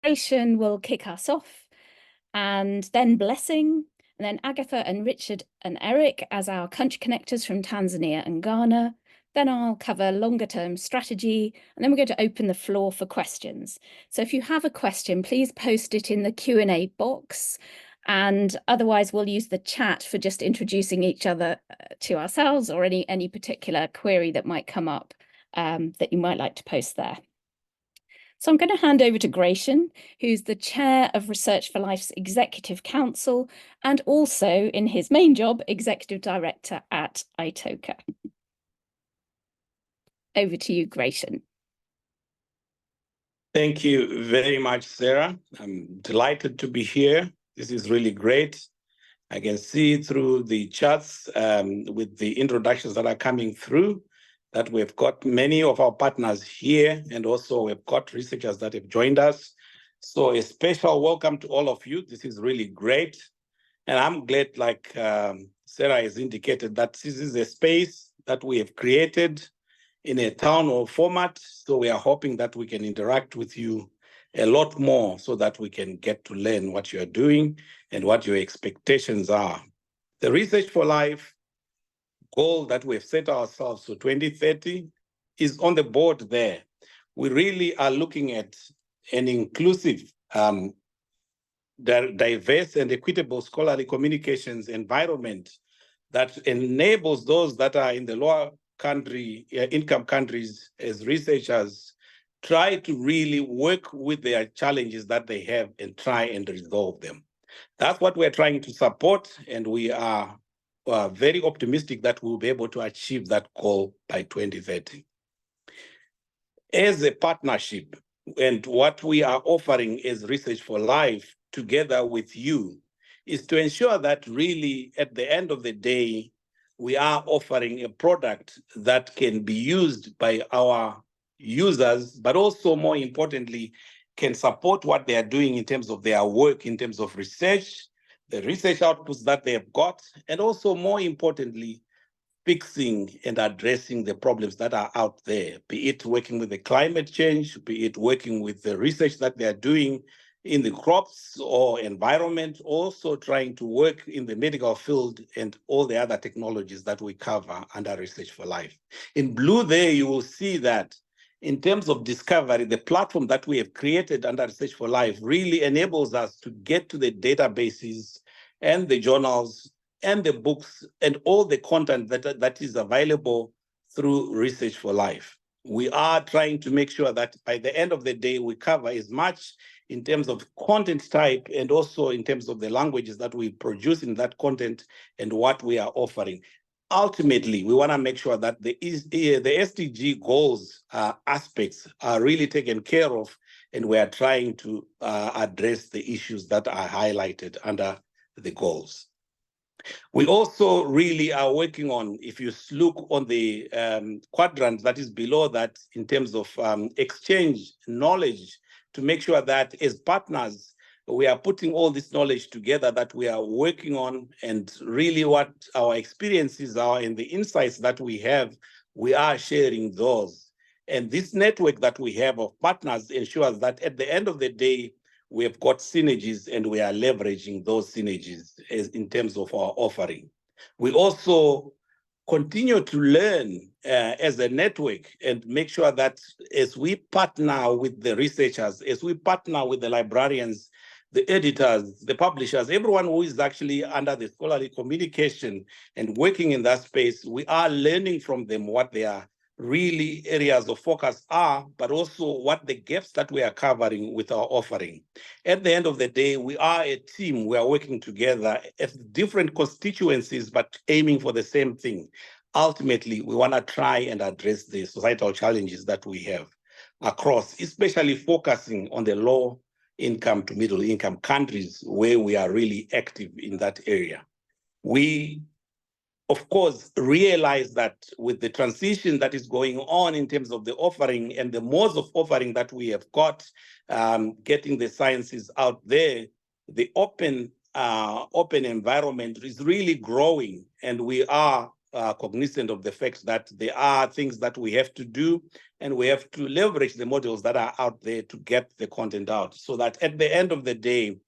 Gracian will kick us off, and then Blessing, and then Agatha and Richard and Eric as our country connectors from Tanzania and Ghana. Then I'll cover longer term strategy, and then we're going to open the floor for questions. So if you have a question, please post it in the Q&A box, and otherwise we'll use the chat for just introducing each other to ourselves, or any particular query that might come up that you might like to post there. So I'm going to hand over to Gracian, who's the chair of Research for Life's Executive Council, and also in his main job, Executive Director at Itoka. Over to you, Gracian. Thank you very much, Sarah. I'm delighted to be here. This is really great. I can see through the chats with the introductions that are coming through that we've got many of our partners here, and also we've got researchers that have joined us. So a special welcome to all of you. This is really great. And I'm glad, like Sarah has indicated, that this is a space that we have created in a town hall format. So we are hoping that we can interact with you a lot more so that we can get to learn what you're doing and what your expectations are. The Research for Life goal that we've set ourselves for 2030 is on the board there. We really are looking at an inclusive, diverse and equitable scholarly communications environment that enables those that are in the lower income countries as researchers try to really work with their challenges that they have and try and resolve them. That's what we're trying to support, and we are very optimistic that we'll be able to achieve that goal by 2030. As a partnership, and what we are offering as Research for Life together with you is to ensure that really at the end of the day, we are offering a product that can be used by our users, but also more importantly, can support what they are doing in terms of their work, in terms of research, the research outputs that they have got, and also more importantly, fixing and addressing the problems that are out there, be it working with the climate change, be it working with the research that they are doing in the crops or environment, also trying to work in the medical field and all the other technologies that we cover under Research for Life. In blue there, you will see that in terms of discovery, the platform that we have created under Research for Life really enables us to get to the databases and the journals and the books and all the content that is available through Research for Life. We are trying to make sure that by the end of the day, we cover as much in terms of content type and also in terms of the languages that we produce in that content and what we are offering. Ultimately, we want to make sure that the SDG goals aspects are really taken care of, and we are trying to address the issues that are highlighted under the goals. We also really are working on, if you look on the quadrant that is below that in terms of exchange knowledge, to make sure that as partners, we are putting all this knowledge together that we are working on, and really what our experiences are and the insights that we have, we are sharing those. And this network that we have of partners ensures that at the end of the day, we have got synergies and we are leveraging those synergies in terms of our offering. We also continue to learn as a network and make sure that as we partner with the researchers, as we partner with the librarians, the editors, the publishers, everyone who is actually under the scholarly communication and working in that space, we are learning from them what their really areas of focus are, but also what the gaps that we are covering with our offering. At the end of the day, we are a team. We are working together as different constituencies, but aiming for the same thing. Ultimately, we want to try and address the societal challenges that we have across, especially focusing on the low income to middle income countries where we are really active in that area. We, of course, realize that with the transition that is going on in terms of the offering and the modes of offering that we have got, getting the sciences out there, the open environment is really growing, and we are cognizant of the fact that there are things that we have to do and we have to leverage the models that are out there to get the content out, so that at the end of the day,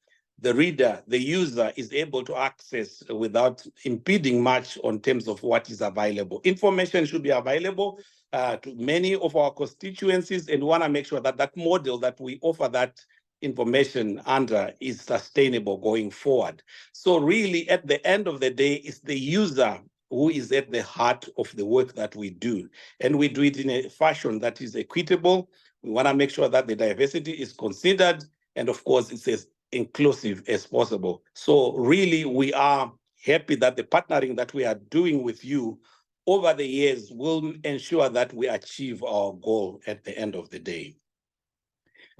the reader, the user, is able to access without impeding much on terms of what is available. Information should be available to many of our constituencies, and we want to make sure that that model that we offer that information under is sustainable going forward. So really, at the end of the day, it's the user who is at the heart of the work that we do. And we do it in a fashion that is equitable. We want to make sure that the diversity is considered, and of course, it's as inclusive as possible. So really, we are happy that the partnering that we are doing with you over the years will ensure that we achieve our goal at the end of the day.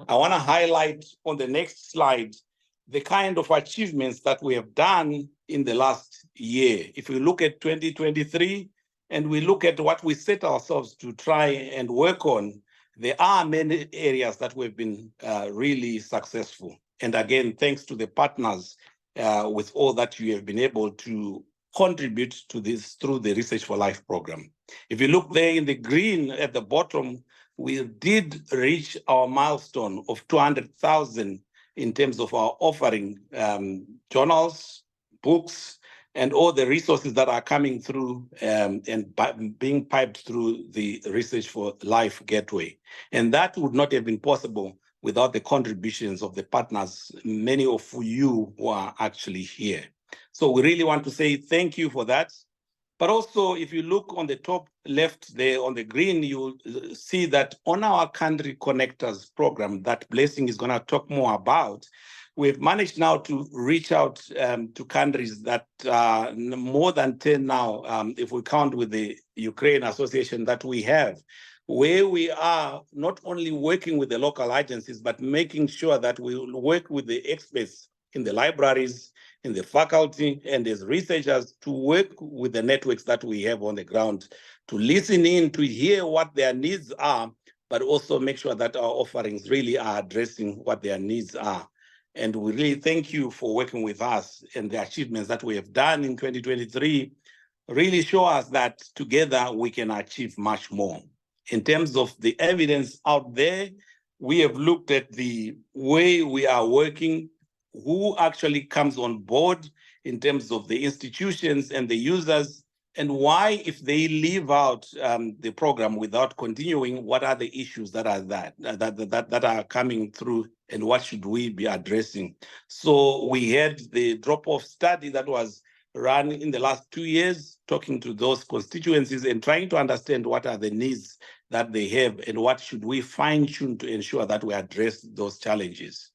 I want to highlight on the next slide the kind of achievements that we have done in the last year. If we look at 2023 and we look at what we set ourselves to try and work on, there are many areas that we've been really successful. And again, thanks to the partners with all that you have been able to contribute to this through the Research for Life program. If you look there in the green at the bottom, we did reach our milestone of 200,000 in terms of our offering journals, books, and all the resources that are coming through and being piped through the Research for Life Gateway. And that would not have been possible without the contributions of the partners, many of you who are actually here. So we really want to say thank you for that. But also, if you look on the top left there on the green, you'll see that on our Country Connectors program, that Blessing is going to talk more about, we've managed now to reach out to countries that are more than 10 now, if we count with the Ukraine association that we have, where we are not only working with the local agencies, but making sure that we work with the experts in the libraries, in the faculty, and as researchers to work with the networks that we have on the ground, to listen in, to hear what their needs are, but also make sure that our offerings really are addressing what their needs are. And we really thank you for working with us, and the achievements that we have done in 2023 really show us that together we can achieve much more. In terms of the evidence out there, we have looked at the way we are working, who actually comes on board in terms of the institutions and the users, and why, if they leave out the program without continuing, what are the issues that are coming through, and what should we be addressing? So we had the drop-off study that was run in the last 2 years, talking to those constituencies and trying to understand what are the needs that they have and what should we fine-tune to ensure that we address those challenges.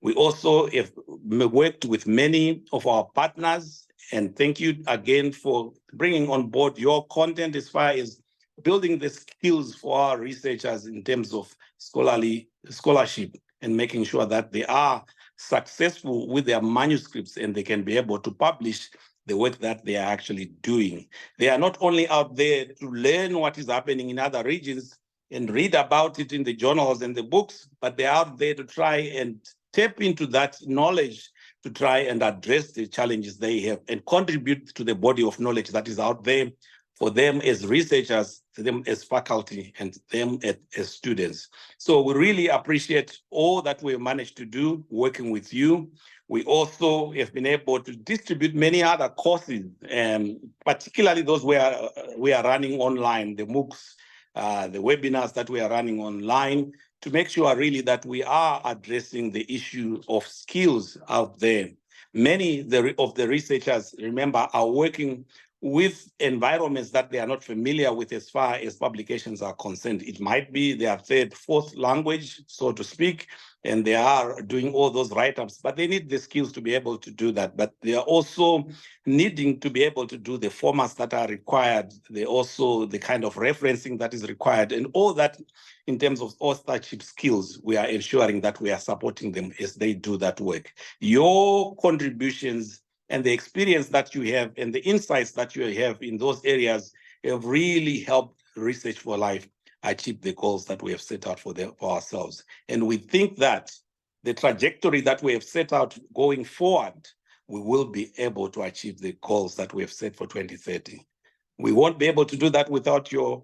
We also have worked with many of our partners, and thank you again for bringing on board your content as far as building the skills for our researchers in terms of scholarship and making sure that they are successful with their manuscripts and they can be able to publish the work that they are actually doing. They are not only out there to learn what is happening in other regions and read about it in the journals and the books, but they are out there to try and tap into that knowledge to try and address the challenges they have and contribute to the body of knowledge that is out there for them as researchers, for them as faculty, and them as students. So we really appreciate all that we've managed to do working with you. We also have been able to distribute many other courses, particularly those where we are running online, the MOOCs, the webinars that we are running online, to make sure really that we are addressing the issue of skills out there. Many of the researchers, remember, are working with environments that they are not familiar with as far as publications are concerned. It might be their third, fourth language, so to speak, and they are doing all those write-ups, but they need the skills to be able to do that. But they are also needing to be able to do the formats that are required. They also the kind of referencing that is required, and all that in terms of authorship skills, we are ensuring that we are supporting them as they do that work. Your contributions and the experience that you have and the insights that you have in those areas have really helped Research for Life achieve the goals that we have set out for ourselves. And we think that the trajectory that we have set out going forward, we will be able to achieve the goals that we have set for 2030. We won't be able to do that without your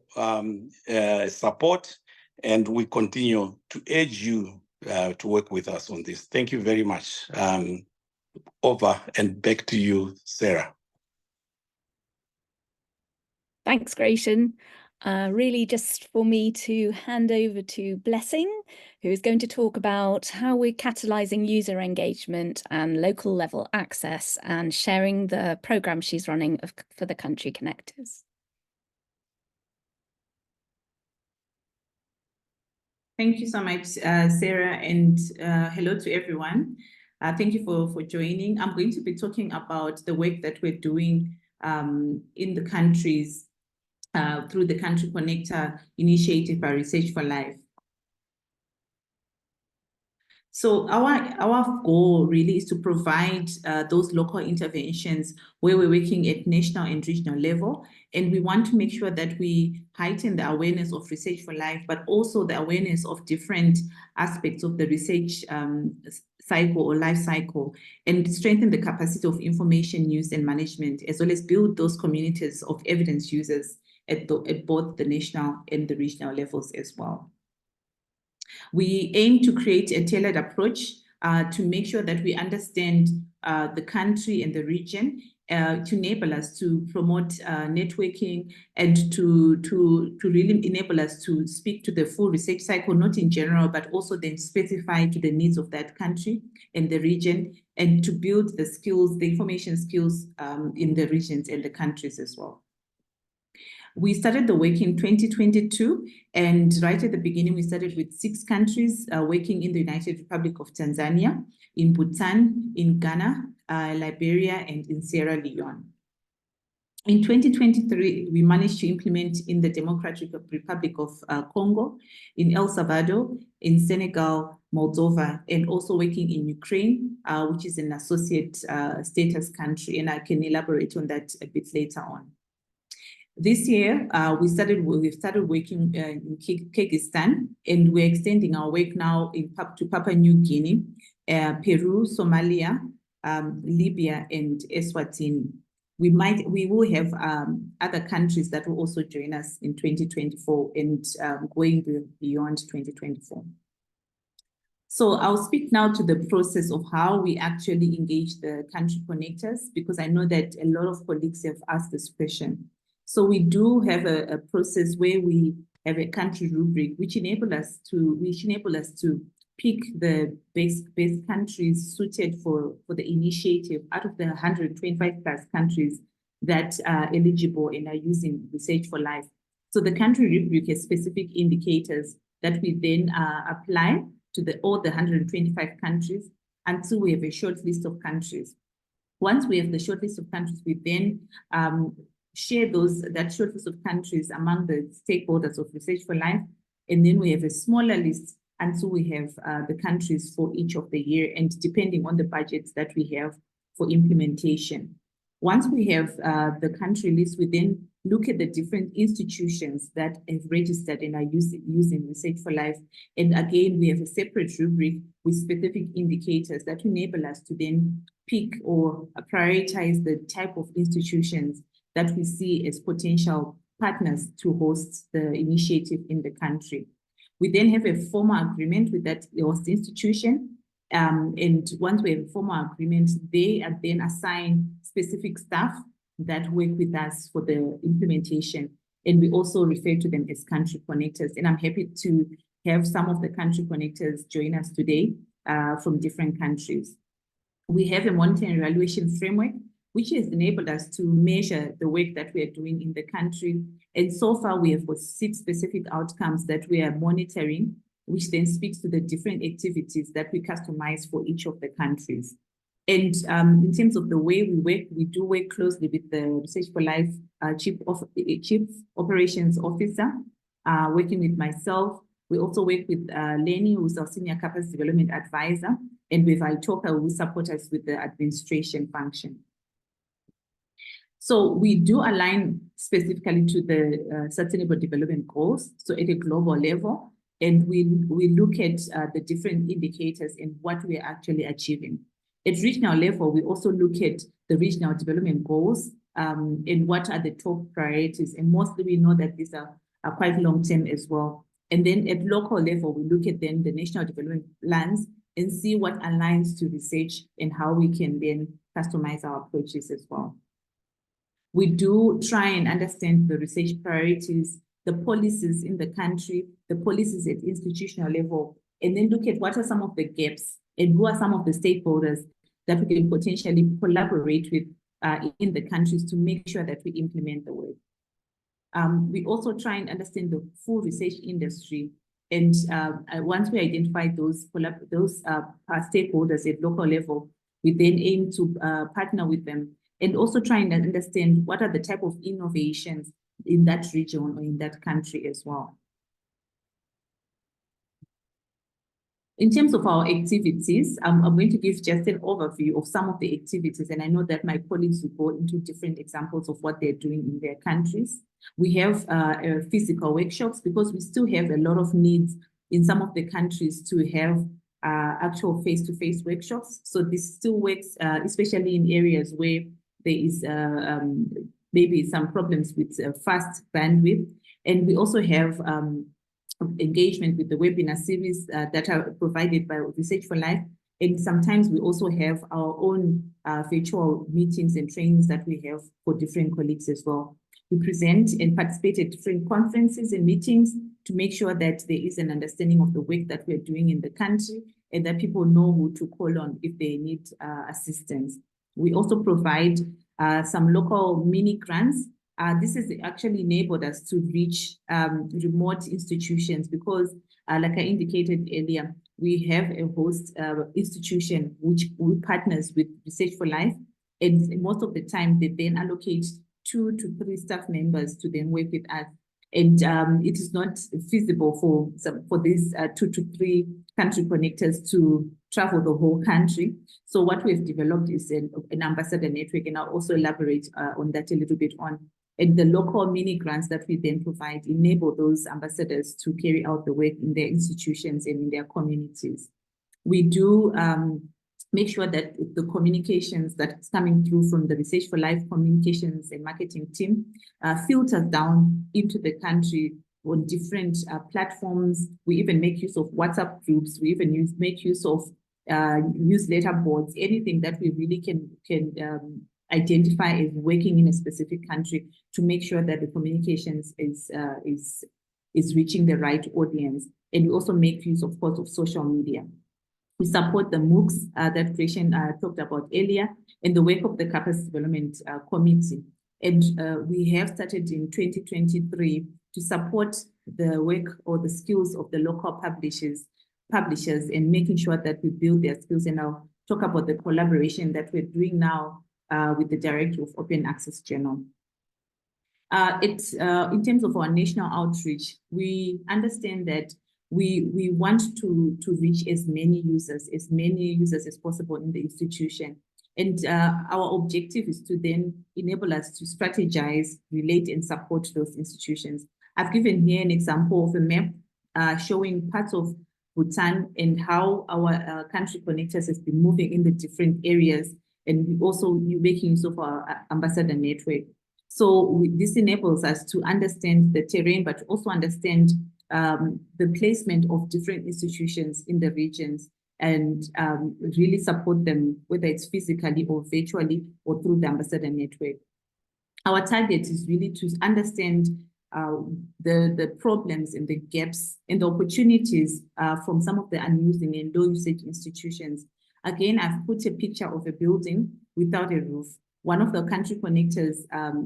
support. and we continue to urge you to work with us on this. Thank you very much. Over and back to you, Sarah. Thanks, Gratian. Really just for me to hand over to Blessing, who is going to talk about how we're catalysing user engagement and local level access and sharing the programme she's running for the Country Connectors. Thank you so much, Sarah, and hello to everyone. Thank you for joining. I'm going to be talking about the work that we're doing in the countries through the Country Connector initiative by Research for Life. So our goal really is to provide those local interventions where we're working at national and regional level. And we want to make sure that we heighten the awareness of Research for Life, but also the awareness of different aspects of the research cycle or life cycle, and strengthen the capacity of information use and management, as well as build those communities of evidence users at both the national and the regional levels as well. We aim to create a tailored approach to make sure that we understand the country and the region to enable us to promote networking and to really enable us to speak to the full research cycle, not in general, but also then specify to the needs of that country and the region, and to build the skills, the information skills in the regions and the countries as well. We started the work in 2022, and right at the beginning, we started with 6 countries working in the United Republic of Tanzania, in Bhutan, in Ghana, Liberia, and in Sierra Leone. In 2023, we managed to implement in the Democratic Republic of Congo, in El Salvador, in Senegal, Moldova, and also working in Ukraine, which is an associate status country, and I can elaborate on that a bit later on. This year, we've started working in Kyrgyzstan, and we're extending our work now to Papua New Guinea, Peru, Somalia, Libya, and Eswatini. We will have other countries that will also join us in 2024 and going beyond 2024. So I'll speak now to the process of how we actually engage the Country Connectors, because I know that a lot of colleagues have asked this question. So we do have a process where we have a country rubric, which enable us to pick the best countries suited for the initiative out of the 125 plus countries that are eligible and are using Research for Life. So the country rubric has specific indicators that we then apply to all the 125 countries until we have a short list of countries. Once we have the short list of countries, we then share that short list of countries among the stakeholders of Research for Life, and then we have a smaller list until we have the countries for each of the year, and depending on the budgets that we have for implementation. Once we have the country list, we then look at the different institutions that have registered and are using Research for Life. And again, we have a separate rubric with specific indicators that enable us to then pick or prioritize the type of institutions that we see as potential partners to host the initiative in the country. We then have a formal agreement with that host institution. And once we have a formal agreement, they are then assign specific staff that work with us for the implementation. And we also refer to them as Country Connectors. And I'm happy to have some of the Country Connectors join us today from different countries. We have a monitoring and evaluation framework, which has enabled us to measure the work that we are doing in the country. And so far, we have got 6 specific outcomes that we are monitoring, which then speaks to the different activities that we customize for each of the countries. And in terms of the way we work, we do work closely with the Research for Life Chief Operations Officer, working with myself. We also work with Lenny, who's our Senior Capacity Development Advisor, and with Itoka, who support us with the administration function. So we do align specifically to the Sustainable Development Goals, so at a global level, and we look at the different indicators and what we are actually achieving. At regional level, we also look at the regional development goals and what are the top priorities. And mostly we know that these are quite long-term as well. And then at local level, we look at then the national development plans and see what aligns to research and how we can then customize our approaches as well. We do try and understand the research priorities, the policies in the country, the policies at institutional level, and then look at what are some of the gaps and who are some of the stakeholders that we can potentially collaborate with in the countries to make sure that we implement the work. We also try and understand the full research industry. And once we identify those stakeholders at local level, we then aim to partner with them and also try and understand what are the type of innovations in that region or in that country as well. In terms of our activities, I'm going to give just an overview of some of the activities, and I know that my colleagues will go into different examples of what they're doing in their countries. We have physical workshops because we still have a lot of needs in some of the countries to have actual face-to-face workshops. So this still works, especially in areas where there is maybe some problems with fast bandwidth. And we also have engagement with the webinar series that are provided by Research for Life. And sometimes we also have our own virtual meetings and trainings that we have for different colleagues as well. We present and participate at different conferences and meetings to make sure that there is an understanding of the work that we're doing in the country and that people know who to call on if they need assistance. We also provide some local mini grants. This has actually enabled us to reach remote institutions because, like I indicated earlier, we have a host institution which partners with Research for Life, and most of the time they then allocate 2 to 3 staff members to then work with us. And it is not feasible for these 2 to 3 country connectors to travel the whole country. So what we've developed is an ambassador network, and I'll also elaborate on that a little bit on. And the local mini grants that we then provide enable those ambassadors to carry out the work in their institutions and in their communities. We do make sure that the communications that's coming through from the Research for Life communications and marketing team filters down into the country on different platforms. We even make use of WhatsApp groups. We even make use of newsletter boards, anything that we really can identify as working in a specific country to make sure that the communications is reaching the right audience. And we also make use, of course, of social media. We support the MOOCs that Christian talked about earlier and the work of the Capacity Development Committee. And we have started in 2023 to support the work or the skills of the local publishers and making sure that we build their skills. And I'll talk about the collaboration that we're doing now with the Director of Open Access Journal. In terms of our national outreach, we understand that we want to reach as many users as possible in the institution. And our objective is to then enable us to strategize, relate, and support those institutions. I've given here an example of a map showing parts of Bhutan and how our country connectors has been moving in the different areas. And we also making use of our ambassador network. So this enables us to understand the terrain, but also understand the placement of different institutions in the regions and really support them, whether it's physically or virtually or through the ambassador network. Our target is really to understand the problems and the gaps and the opportunities from some of the unusing and low usage institutions. Again, I've put a picture of a building without a roof. One of the country connectors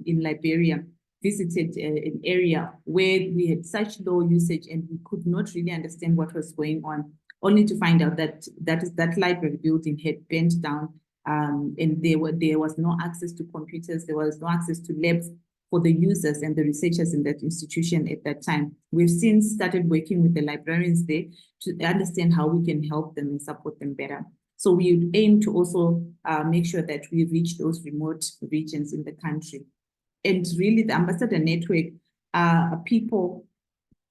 in Liberia visited an area where we had such low usage and we could not really understand what was going on, only to find out that that library building had burnt down and there was no access to computers, there was no access to labs for the users and the researchers in that institution at that time. We've since started working with the librarians there to understand how we can help them and support them better. So we aim to also make sure that we reach those remote regions in the country. And really the ambassador network are people,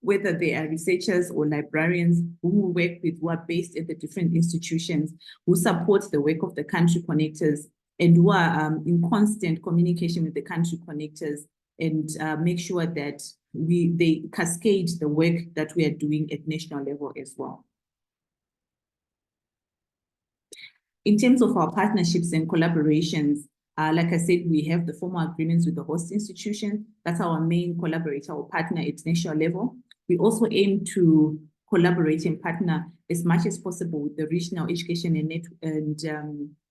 whether they are researchers or librarians whom we work with, who are based at the different institutions, who support the work of the country connectors and who are in constant communication with the country connectors and make sure that they cascade the work that we are doing at national level as well. In terms of our partnerships and collaborations, like I said, we have the formal agreements with the host institution. That's our main collaborator or partner at national level. We also aim to collaborate and partner as much as possible with the regional education and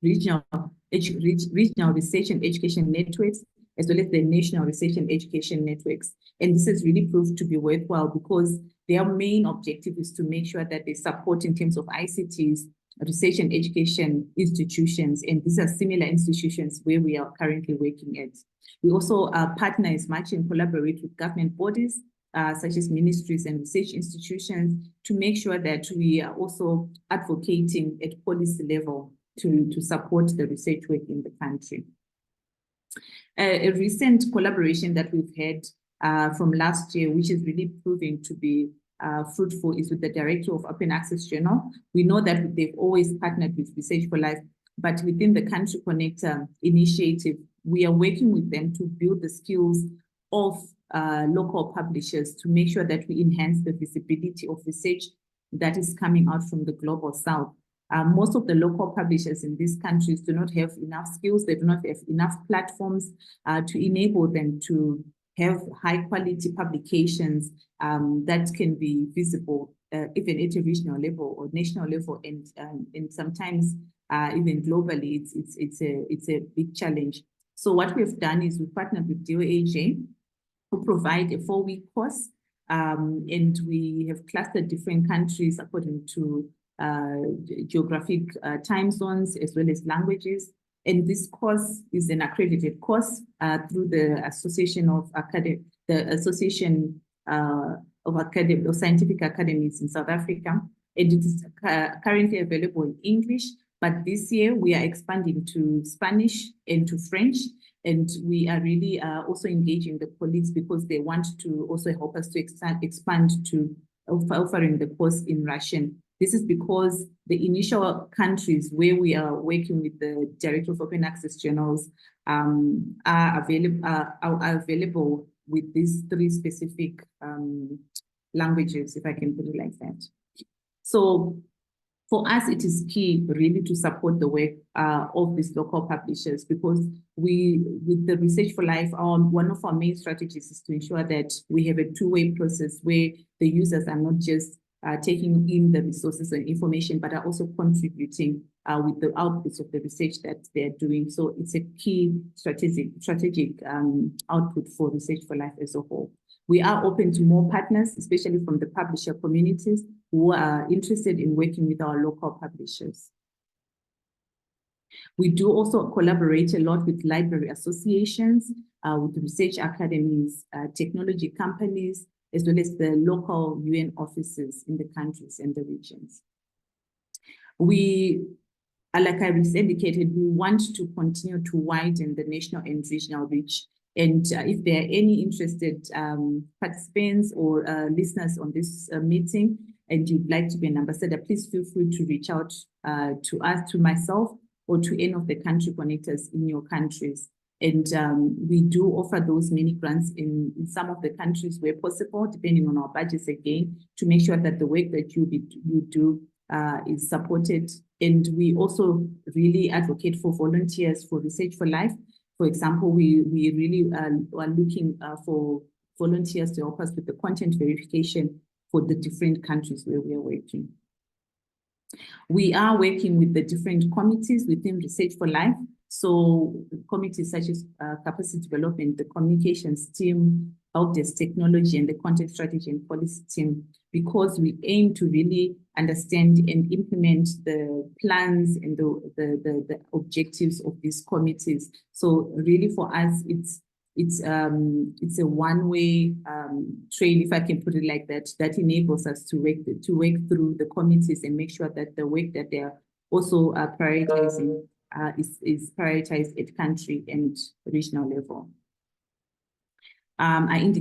regional research and education networks, as well as the national research and education networks. And this has really proved to be worthwhile because their main objective is to make sure that they support in terms of ICTs, research and education institutions, and these are similar institutions where we are currently working at. We also partner as much and collaborate with government bodies, such as ministries and research institutions, to make sure that we are also advocating at policy level to support the research work in the country. A recent collaboration that we've had from last year, which is really proving to be fruitful, is with the director of Open Access Journal. We know that they've always partnered with Research for Life, but within the Country Connector initiative, we are working with them to build the skills of local publishers to make sure that we enhance the visibility of research that is coming out from the Global South. Most of the local publishers in these countries do not have enough skills, they do not have enough platforms to enable them to have high quality publications that can be visible even at a regional level or national level, and sometimes even globally. It's a big challenge. So what we've done is we've partnered with DOAJ, who provide a 4-week course, and we have clustered different countries according to geographic time zones as well as languages. And this course is an accredited course through the Association of Scientific Academies in South Africa. And it is currently available in English, but this year we are expanding to Spanish and to French. And we are really also engaging the colleagues because they want to also help us to expand to offering the course in Russian. This is because the initial countries where we are working with the Director of Open Access Journals are available with these 3 specific languages, if I can put it like that. So for us, it is key really to support the work of these local publishers, because with the Research for Life, one of our main strategies is to ensure that we have a 2-way process where the users are not just taking in the resources and information, but are also contributing with the outputs of the research that they're doing. So it's a key strategic output for Research for Life as a whole. We are open to more partners, especially from the publisher communities who are interested in working with our local publishers. We do also collaborate a lot with library associations, with research academies, technology companies, as well as the local UN offices in the countries and the regions. We, like I indicated, we want to continue to widen the national and regional reach. And if there are any interested participants or listeners on this meeting, and you'd like to be an ambassador, please feel free to reach out to us, to myself, or to any of the country connectors in your countries. And we do offer those mini grants in some of the countries where possible, depending on our budgets again, to make sure that the work that you do is supported. And we also really advocate for volunteers for Research for Life. For example, we really are looking for volunteers to help us with the content verification for the different countries where we are working. We are working with the different committees within Research for Life. So committees such as capacity development, the communications team, help desk technology, and the content strategy and policy team, because we aim to really understand and implement the plans and the objectives of these committees. So really for us, it's a one-way train, if I can put it like that, that enables us to work through the committees and make sure that the work that they are also prioritizing is prioritized at country and regional level. I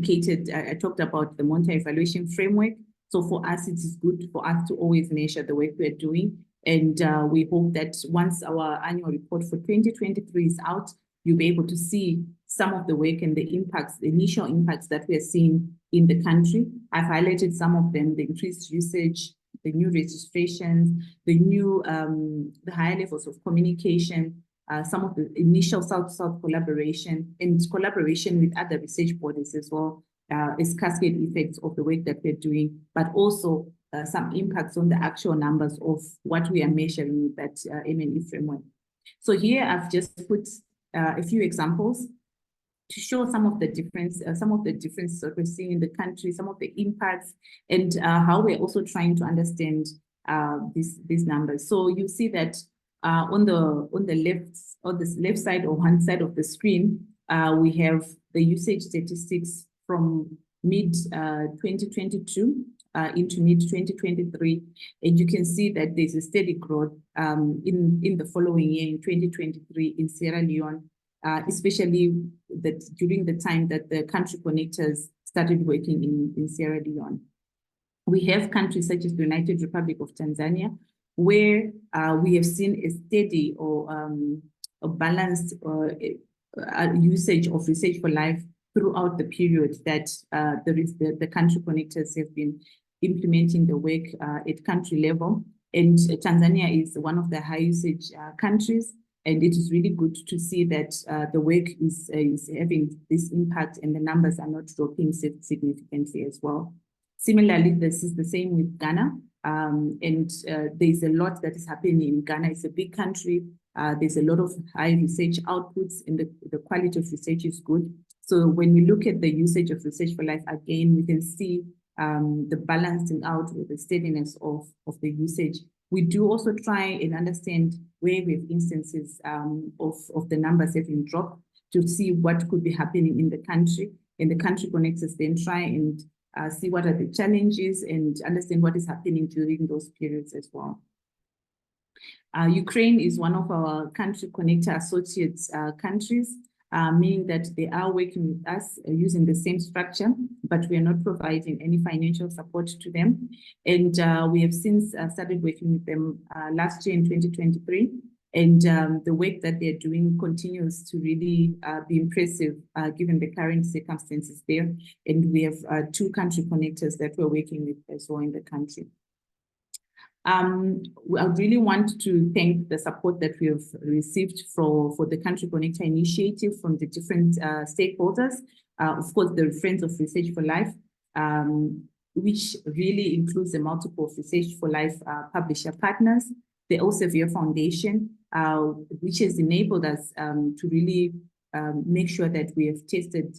talked about the Monta evaluation framework. So for us, it is good for us to always measure the work we're doing. And we hope that once our annual report for 2023 is out, you'll be able to see some of the work and the impacts, the initial impacts that we are seeing in the country. I've highlighted some of them: the increased usage, the new registrations, the new, the higher levels of communication, some of the initial South-South collaboration and collaboration with other research bodies as well, as cascade effects of the work that we're doing, but also some impacts on the actual numbers of what we are measuring with that M&E framework. So here I've just put a few examples to show some of the differences that we're seeing in the country, some of the impacts, and how we're also trying to understand these numbers. So you see that on the left side or hand side of the screen, we have the usage statistics from mid 2022 into mid 2023, and you can see that there's a steady growth in the following year, in 2023, in Sierra Leone, especially that during the time that the country connectors started working in Sierra Leone. We have countries such as the United Republic of Tanzania, where we have seen a steady or a balanced usage of Research for Life throughout the period that the country connectors have been implementing the work at country level. And Tanzania is one of the high usage countries, and it is really good to see that the work is having this impact and the numbers are not dropping significantly as well. Similarly, this is the same with Ghana, and there's a lot that is happening in Ghana. It's a big country. There's a lot of high research outputs, and the quality of research is good. So when we look at the usage of Research for Life, again, we can see the balancing out with the steadiness of the usage. We do also try and understand where we have instances of the numbers having dropped to see what could be happening in the country. And the country connectors then try and see what are the challenges and understand what is happening during those periods as well. Ukraine is one of our country connector associates countries, meaning that they are working with us using the same structure, but we are not providing any financial support to them. And we have since started working with them last year in 2023. And the work that they're doing continues to really be impressive given the current circumstances there. And we have 2 country connectors that we're working with as well in the country. I really want to thank the support that we have received for the Country Connector initiative from the different stakeholders. Of course, the Friends of Research for Life, which really includes the multiple Research for Life publisher partners, the Elsevier Foundation, which has enabled us to really make sure that we have tested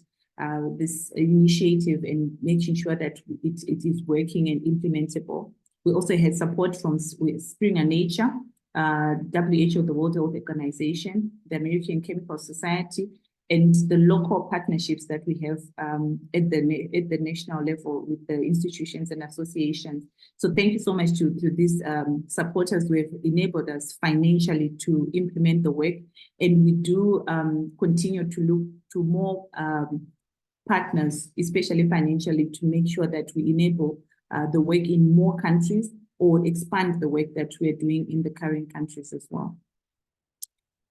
this initiative and making sure that it is working and implementable. We also had support from Springer Nature, WHO, the World Health Organization, the American Chemical Society, and the local partnerships that we have at the national level with the institutions and associations. So thank you so much to these supporters who have enabled us financially to implement the work. And we do continue to look to more partners, especially financially, to make sure that we enable the work in more countries or expand the work that we are doing in the current countries as well.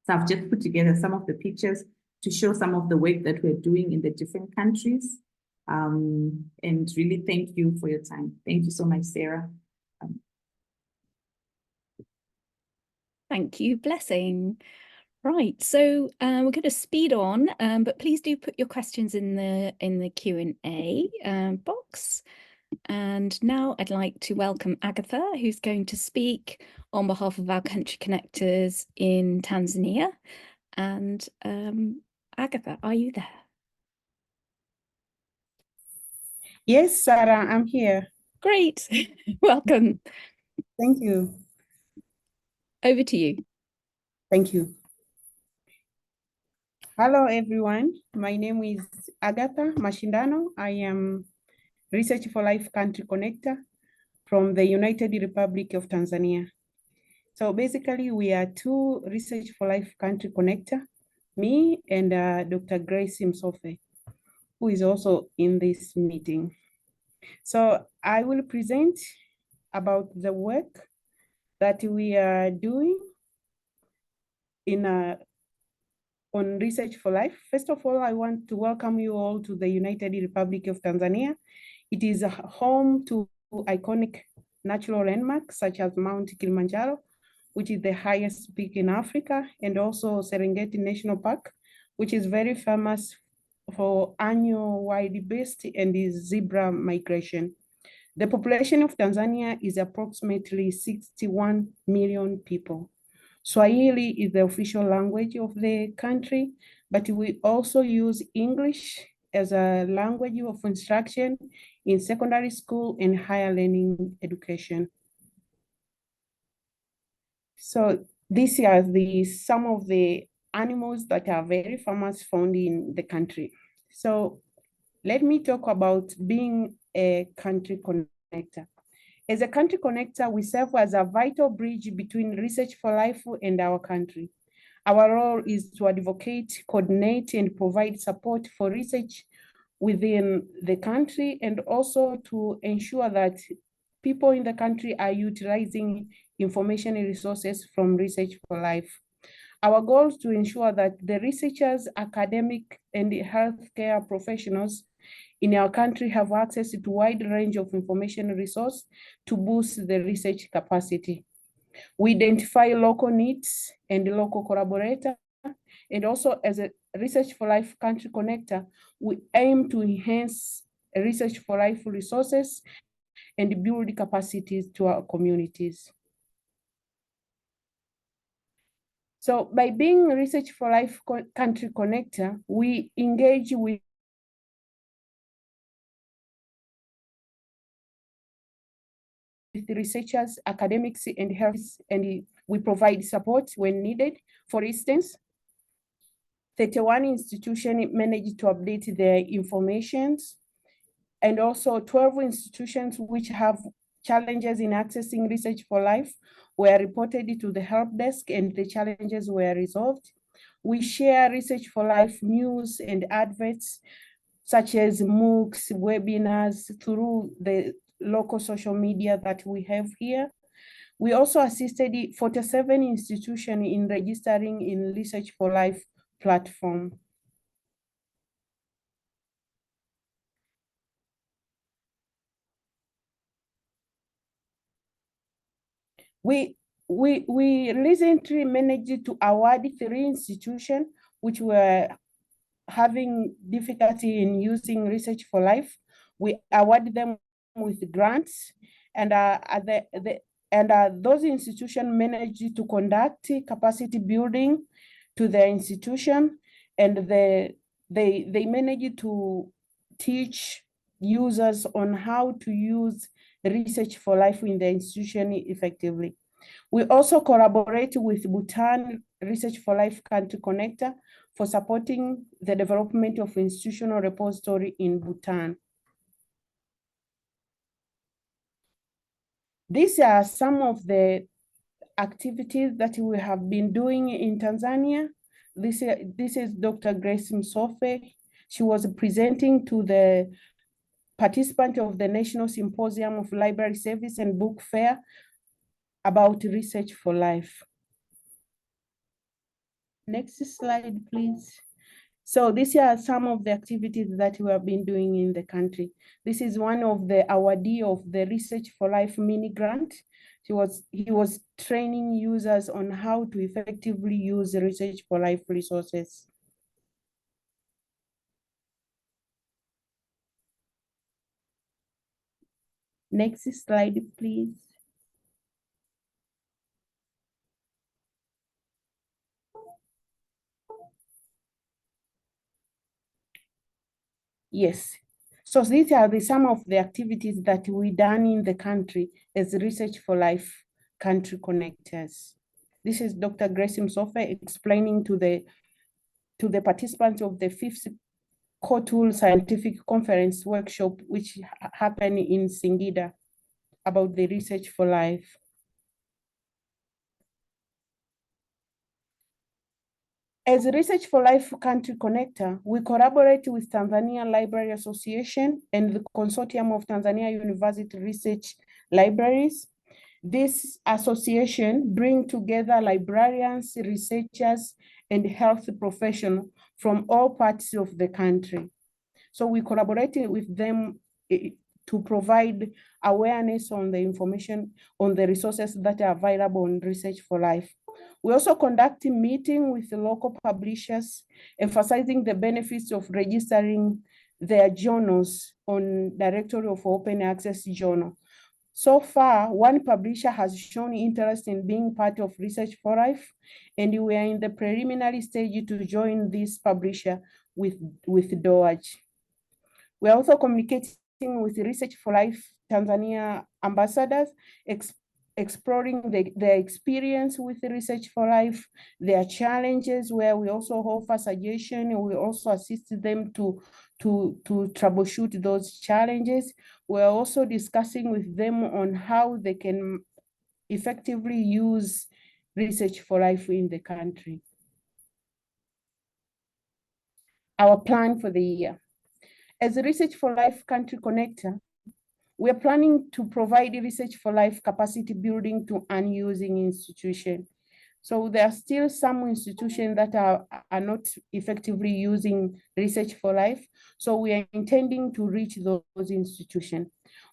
So I've just put together some of the pictures to show some of the work that we're doing in the different countries. And really thank you for your time. Thank you so much, Sarah. Thank you, Blessing. Right, so we're going to speed on, but please do put your questions in the Q&A box. And now I'd like to welcome Agatha, who's going to speak on behalf of our country connectors in Tanzania. And Agatha, are you there? Yes, Sarah, I'm here. Great. Welcome. Thank you. Over to you. Thank you. Hello, everyone. My name is Agatha Mashindano. I am Research for Life Country Connector from the United Republic of Tanzania. So basically, we are 2 Research for Life Country Connector, me and Dr. Grace Msofe, who is also in this meeting. So I will present about the work that we are doing in on Research for Life. First of all, I want to welcome you all to the United Republic of Tanzania. It is a home to iconic natural landmarks such as Mount Kilimanjaro, which is the highest peak in Africa, and also Serengeti National Park, which is very famous for annual wildebeest and zebra migration. The population of Tanzania is approximately 61 million people. Swahili is the official language of the country, but we also use English as a language of instruction in secondary school and higher learning education. So these are some of the animals that are very famous found in the country. So let me talk about being a country connector. As a country connector, we serve as a vital bridge between Research for Life and our country. Our role is to advocate, coordinate, and provide support for research within the country, and also to ensure that people in the country are utilizing information and resources from Research for Life. Our goal is to ensure that the researchers, academic, and healthcare professionals in our country have access to a wide range of information and resource to boost the research capacity. We identify local needs and local collaborator, and also as a Research for Life country connector, we aim to enhance Research for Life resources and build capacities to our communities. So by being Research for Life country connector, we engage with researchers, academics, and health, and we provide support when needed. For instance, 31 institutions managed to update their informations, and also 12 institutions which have challenges in accessing Research for Life were reported to the help desk, and the challenges were resolved. We share Research for Life news and adverts such as MOOCs, webinars through the local social media that we have here. We also assisted 47 institutions in registering in Research for Life platform. We recently managed to award 3 institutions which were having difficulty in using Research for Life. We award them with grants, and those institutions managed to conduct capacity building to their institution, and they managed to teach users on how to use Research for Life in the institution effectively. We also collaborate with Bhutan Research for Life country connector for supporting the development of institutional repository in Bhutan. These are some of the activities that we have been doing in Tanzania. This is Dr. Grace Msofe. She was presenting to the participant of the National Symposium of Library Service and Book Fair about Research for Life. Next slide, please. So these are some of the activities that we have been doing in the country. This is one of the awardee of the Research for Life mini grant. He was training users on how to effectively use Research for Life resources. Next slide, please. Yes, so these are some of the activities that we done in the country as Research for Life country connectors. This is Dr. Grace Msofe explaining to the participants of the 5th COTUL Scientific Conference workshop, which happened in Singida, about the Research for Life. As a Research for Life country connector, we collaborate with Tanzania Library Association and the Consortium of Tanzania University Research Libraries. this association brings together librarians, researchers, and health professionals from all parts of the country. So we collaborated with them to provide awareness on the information on the resources that are available on Research for Life. We also conducted meetings with the local publishers, emphasizing the benefits of registering their journals on Directory of Open Access Journal. So far, one publisher has shown interest in being part of Research for Life, and we are in the preliminary stage to join this publisher with DOAJ. We are also communicating with Research for Life Tanzania ambassadors, exploring their experience with Research for Life, their challenges, where we also offer suggestions, and we also assist them to troubleshoot those challenges. We're also discussing with them on how they can effectively use Research for Life in the country. Our plan for the year. As a Research for Life country connector, we are planning to provide Research for Life capacity building to unusing institutions. So there are still some institutions that are not effectively using Research for Life. So we are intending to reach those institutions.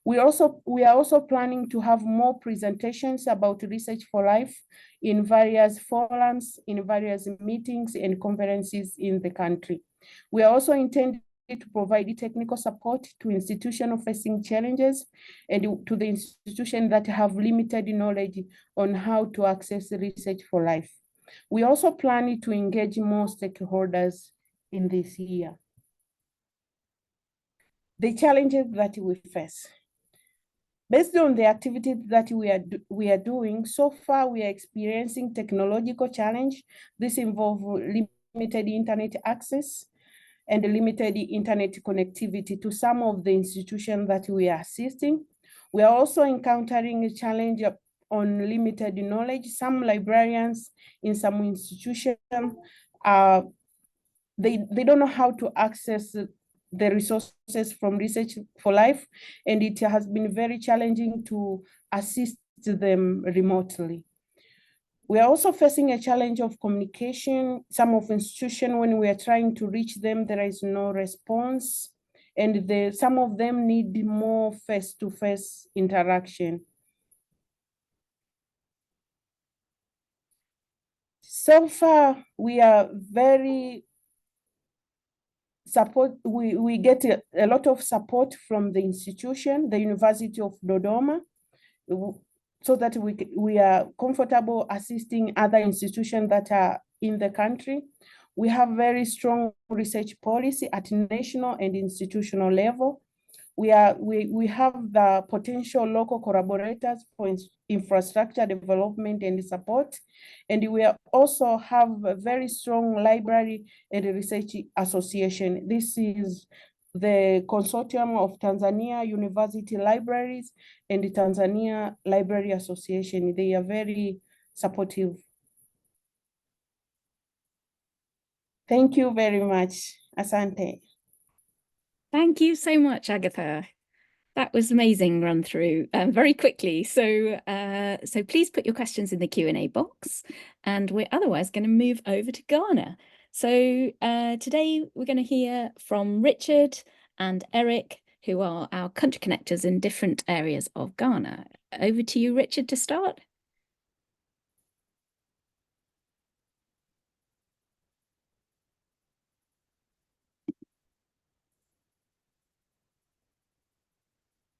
We are also planning to have more presentations about Research for Life in various forums, in various meetings and conferences in the country. We are also intending to provide technical support to institutions facing challenges and to the institutions that have limited knowledge on how to access Research for Life. We also plan to engage more stakeholders in this year. The challenges that we face. Based on the activities that we are doing, so far we are experiencing technological challenge. This involves limited internet access and limited internet connectivity to some of the institutions that we are assisting. We are also encountering a challenge on limited knowledge. Some librarians in some institutions, they don't know how to access the resources from Research for Life, and it has been very challenging to assist them remotely. We are also facing a challenge of communication. Some of institutions, when we are trying to reach them, there is no response, and some of them need more face-to-face interaction. So far, we are very we get a lot of support from the institution, the University of Dodoma, so that we are comfortable assisting other institutions that are in the country. We have very strong research policy at national and institutional level. We have the potential local collaborators for infrastructure development and support. And we also have a very strong library and research association. This is the consortium of Tanzania University Libraries and the Tanzania Library Association. They are very supportive. Thank you very much. Asante. Thank you so much, Agatha. That was amazing run through very quickly. So please put your questions in the Q&A box, and we're otherwise going to move over to Ghana. So today we're going to hear from Richard and Eric, who are our country connectors in different areas of Ghana. Over to you, Richard, to start.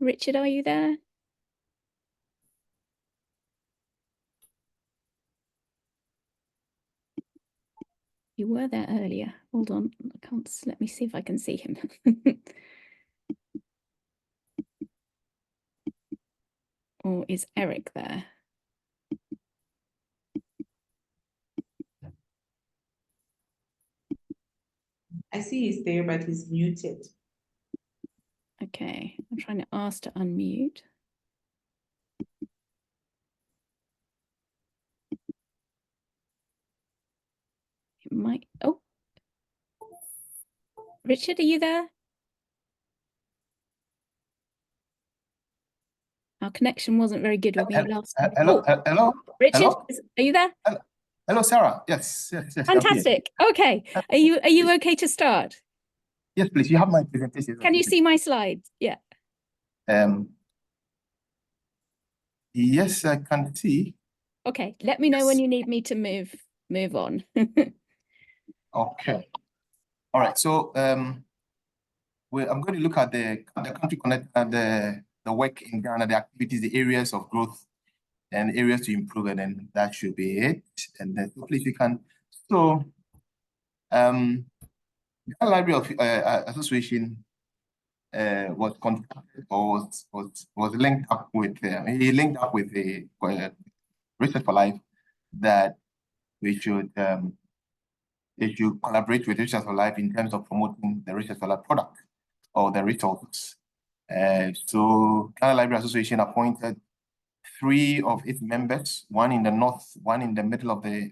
Richard, are you there? You were there earlier. Hold on, I can't. Let me see if I can see him. Or is Eric there? I see he's there, but he's muted. Okay, I'm trying to ask to unmute. It might. Oh, Richard, are you there? Our connection wasn't very good when we last spoke. Hello, Oh, hello, Richard, hello? are you there? Hello, Sarah. Yes, I'm here. Fantastic. Okay. Are you okay to start? Yes, please. You have my presentation. Can you see my slides? Yeah. Yes, I can see. Okay. Let me know when Yes. you need me to move on. Okay. All right. So I'm going to look at the country connect the work in Ghana, the activities, the areas of growth and areas to improve, and then that should be it. And then please you can. So Ghana Library of Association was contacted or was linked up with he linked up with the Research for Life that we should collaborate with Research for Life in terms of promoting the Research for Life product or the resources. So Ghana Library Association appointed 3 of its members, 1 in the north, 1 in the middle of the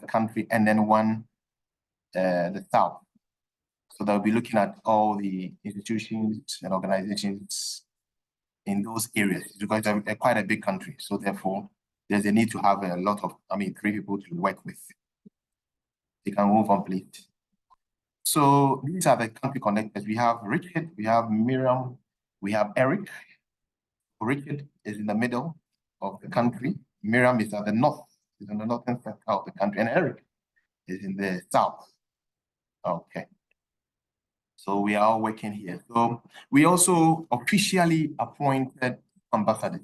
country, and then 1 the south. So they'll be looking at all the institutions and organizations in those areas because it's quite a big country. So therefore, there's a need to have a lot of, 3 people to work with. You can move on, please. So these are the country connectors. We have Richard, we have Miriam, we have Eric. Richard is in the middle of the country. Miriam is at the north, is in the northern side of the country, and Eric is in the south. Okay. So we are all working here. So we also officially appointed ambassadors,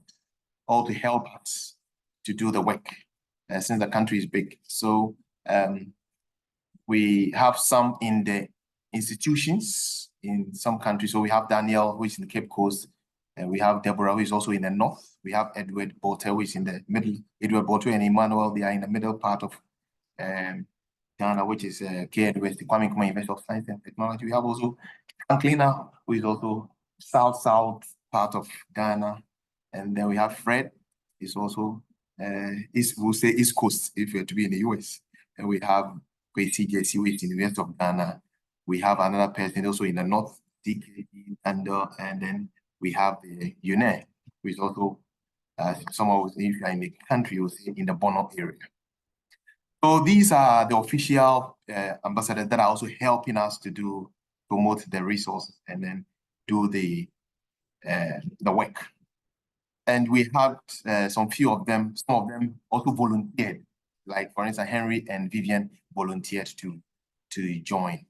all to help us to do the work, since the country is big. So we have some in the institutions in some countries. So we have Daniel, who is in the Cape Coast, and we have Deborah, who is also in the north. We have Edward Bolte, who is in the middle. Edward Bolte and Emmanuel, they are in the middle part of Ghana, which is KNUST, Kwame Nkrumah University of Science and Technology. We have also Franklina, who is also south part of Ghana. And then we have Fred, is also we'll say East Coast if you're to be in the US. And we have Kwesi JC, who is in the University of Ghana. We have another person also in the north, DKD, and then we have the UNE, who is also some of if you are in the country, you'll see in the Bono area. So these are the official ambassadors that are also helping us to promote the resources and then do the work. And we had some of them also volunteered. Like for instance, Henry and Vivian volunteered to join.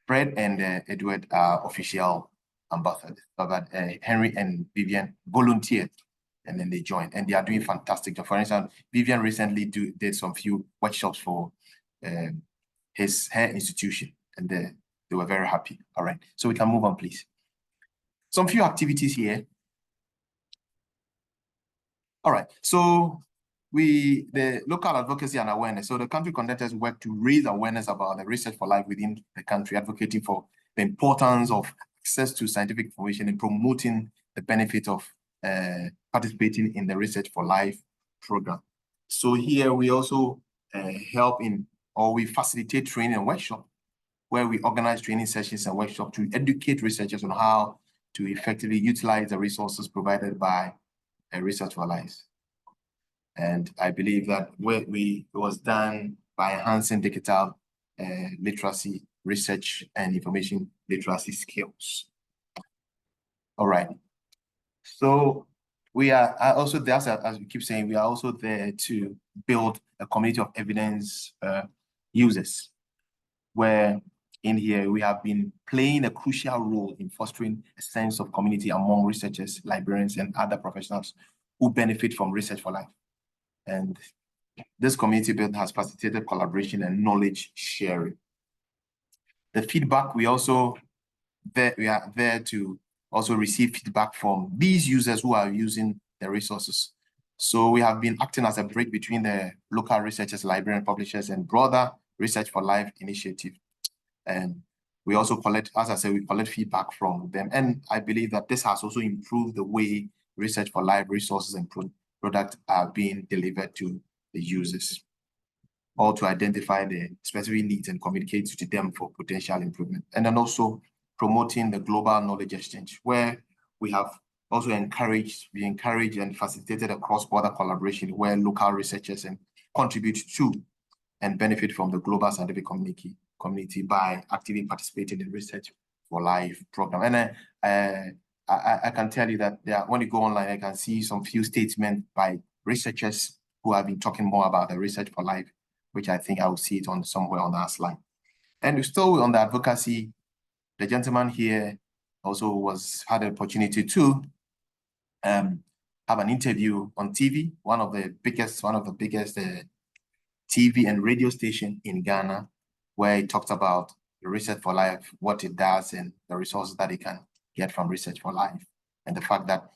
Fred and Edward are official ambassadors, but Henry and Vivian volunteered. And then they joined, and they are doing fantastic job. For instance, Vivian recently did some few workshops for her institution, and they were very happy. All right, so we can move on, please. Some few activities here. All right, so the local advocacy and awareness. So the country conductors work to raise awareness about the Research for Life within the country, advocating for the importance of access to scientific information and promoting the benefit of participating in the Research for Life program. So here we also help we facilitate training and workshop, where we organize training sessions and workshops to educate researchers on how to effectively utilize the resources provided by Research for Life. And I believe that it was done by enhancing digital literacy, research, and information literacy skills. All right. So we are also there, as we keep saying, we are also there to build a community of evidence users, where in here we have been playing a crucial role in fostering a sense of community among researchers, librarians, and other professionals who benefit from Research for Life. And this community build has facilitated collaboration and knowledge sharing. The feedback, we are there to also receive feedback from these users who are using the resources. So we have been acting as a bridge between the local researchers, librarian publishers, and broader Research for Life initiative. And we also collect, as I said, we collect feedback from them. And I believe that this has also improved the way Research for Life resources and products are being delivered to the users, or to identify the specific needs and communicate to them for potential improvement. And then also promoting the global knowledge exchange, where we have also we encourage and facilitated a cross-border collaboration where local researchers and contribute to and benefit from the global scientific community by actively participating in Research for Life program. And I can tell you that when you go online, I can see some few statements by researchers who have been talking more about the Research for Life, which I think I will see it on somewhere on that slide. And still on the advocacy, the gentleman here also had an opportunity to have an interview on TV, one of the biggest TV and radio station in Ghana, where he talked about the Research for Life, what it does, and the resources that it can get from Research for Life, and the fact that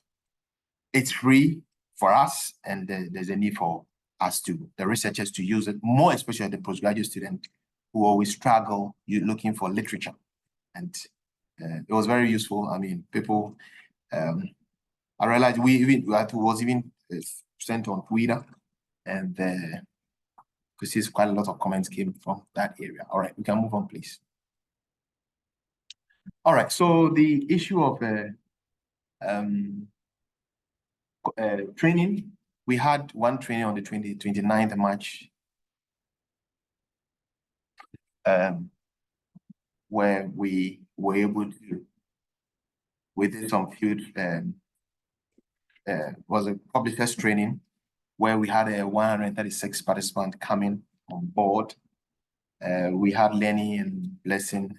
it's free for us, and there's a need for us the researchers to use it, more especially the postgraduate student who always struggle looking for literature. And it was very useful. I mean, people, I realized it was even sent on Twitter, and because there's quite a lot of comments came from that area. All right, we can move on, please. All right, so the issue of training, we had one training on the 29th of March, where we were able to, within some field, was a publishers training where we had 136 participants coming on board. We had Lenny and Blessing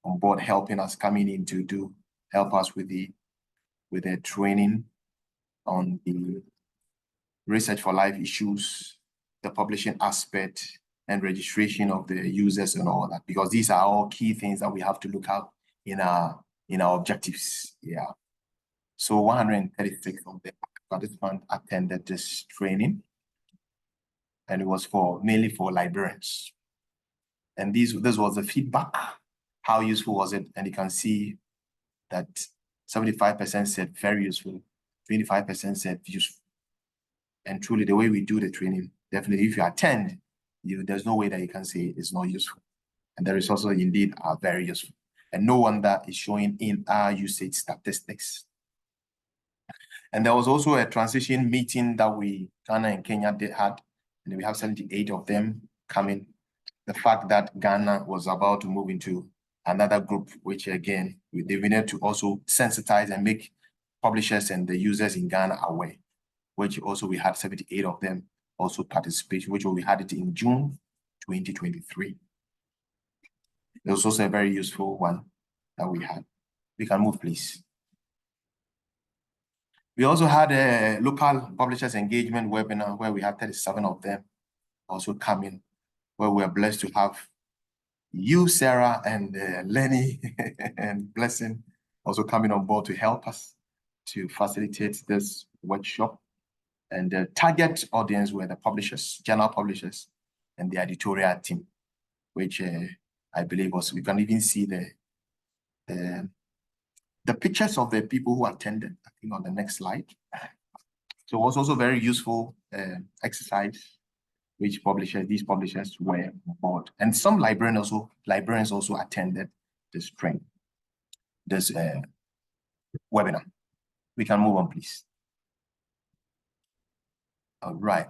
on board helping us, coming in to help us with the training on the Research for Life issues, the publishing aspect, and registration of the users and all that, because these are all key things that we have to look at in our objectives. Yeah. So 136 of the participants attended this training, and it was mainly for librarians. And this was the feedback. How useful was it? And you can see that 75% said very useful, 25% said useful. And truly, the way we do the training, definitely, if you attend, there's no way that you can say it's not useful. And the resources indeed are very useful. And no wonder is showing in our usage statistics. And there was also a transition meeting that Ghana and Kenya had, and we have 78 of them coming. The fact that Ghana was about to move into another group, which again, they needed to also sensitize and make publishers and the users in Ghana aware, which also we had 78 of them also participate, which we had it in June 2023. It was also a very useful one that we had. We can move, please. We also had a local publishers engagement webinar where we had 37 of them also coming, where we are blessed to have you, Sarah, and Lenny and Blessing also coming on board to help us to facilitate this workshop. And the target audience were the publishers, journal publishers, and the editorial team, which I believe we can even see the pictures of the people who attended, I think on the next slide. So it was also very useful exercise, which these publishers were on board. And some librarians also attended this training, this webinar. We can move on, please. All right.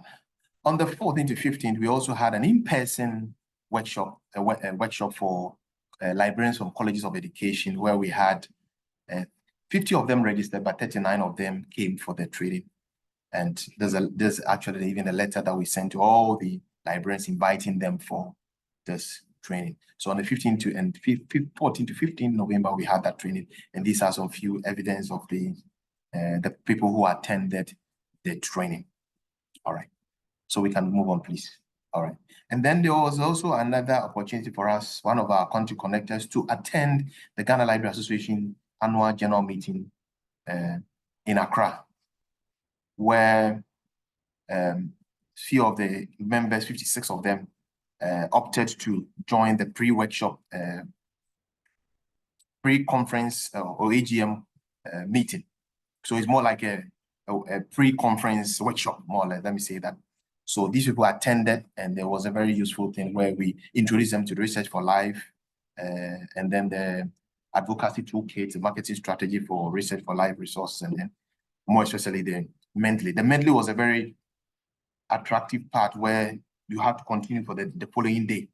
On the 14th to 15th, we also had an in-person workshop, a workshop for librarians from colleges of education, where we had 50 of them registered, but 39 of them came for the training. And there's actually even a letter that we sent to all the librarians inviting them for this training. So on the 14th to 15th November, we had that training. And these are some few evidence of the people who attended the training. All right. So we can move on, please. All right. And then there was also another opportunity for us, one of our country connectors, to attend the Ghana Library Association annual general meeting in Accra, where few of the members, 56 of them, opted to join the pre-workshop, pre-conference or AGM meeting. So it's more like a pre-conference workshop, more or less, let me say that. So these people attended, and there was a very useful thing where we introduced them to the Research for Life, and then the advocacy toolkit, the marketing strategy for Research for Life resources, and then more especially the mentally. The mentally was a very attractive part where you had to continue for the following day.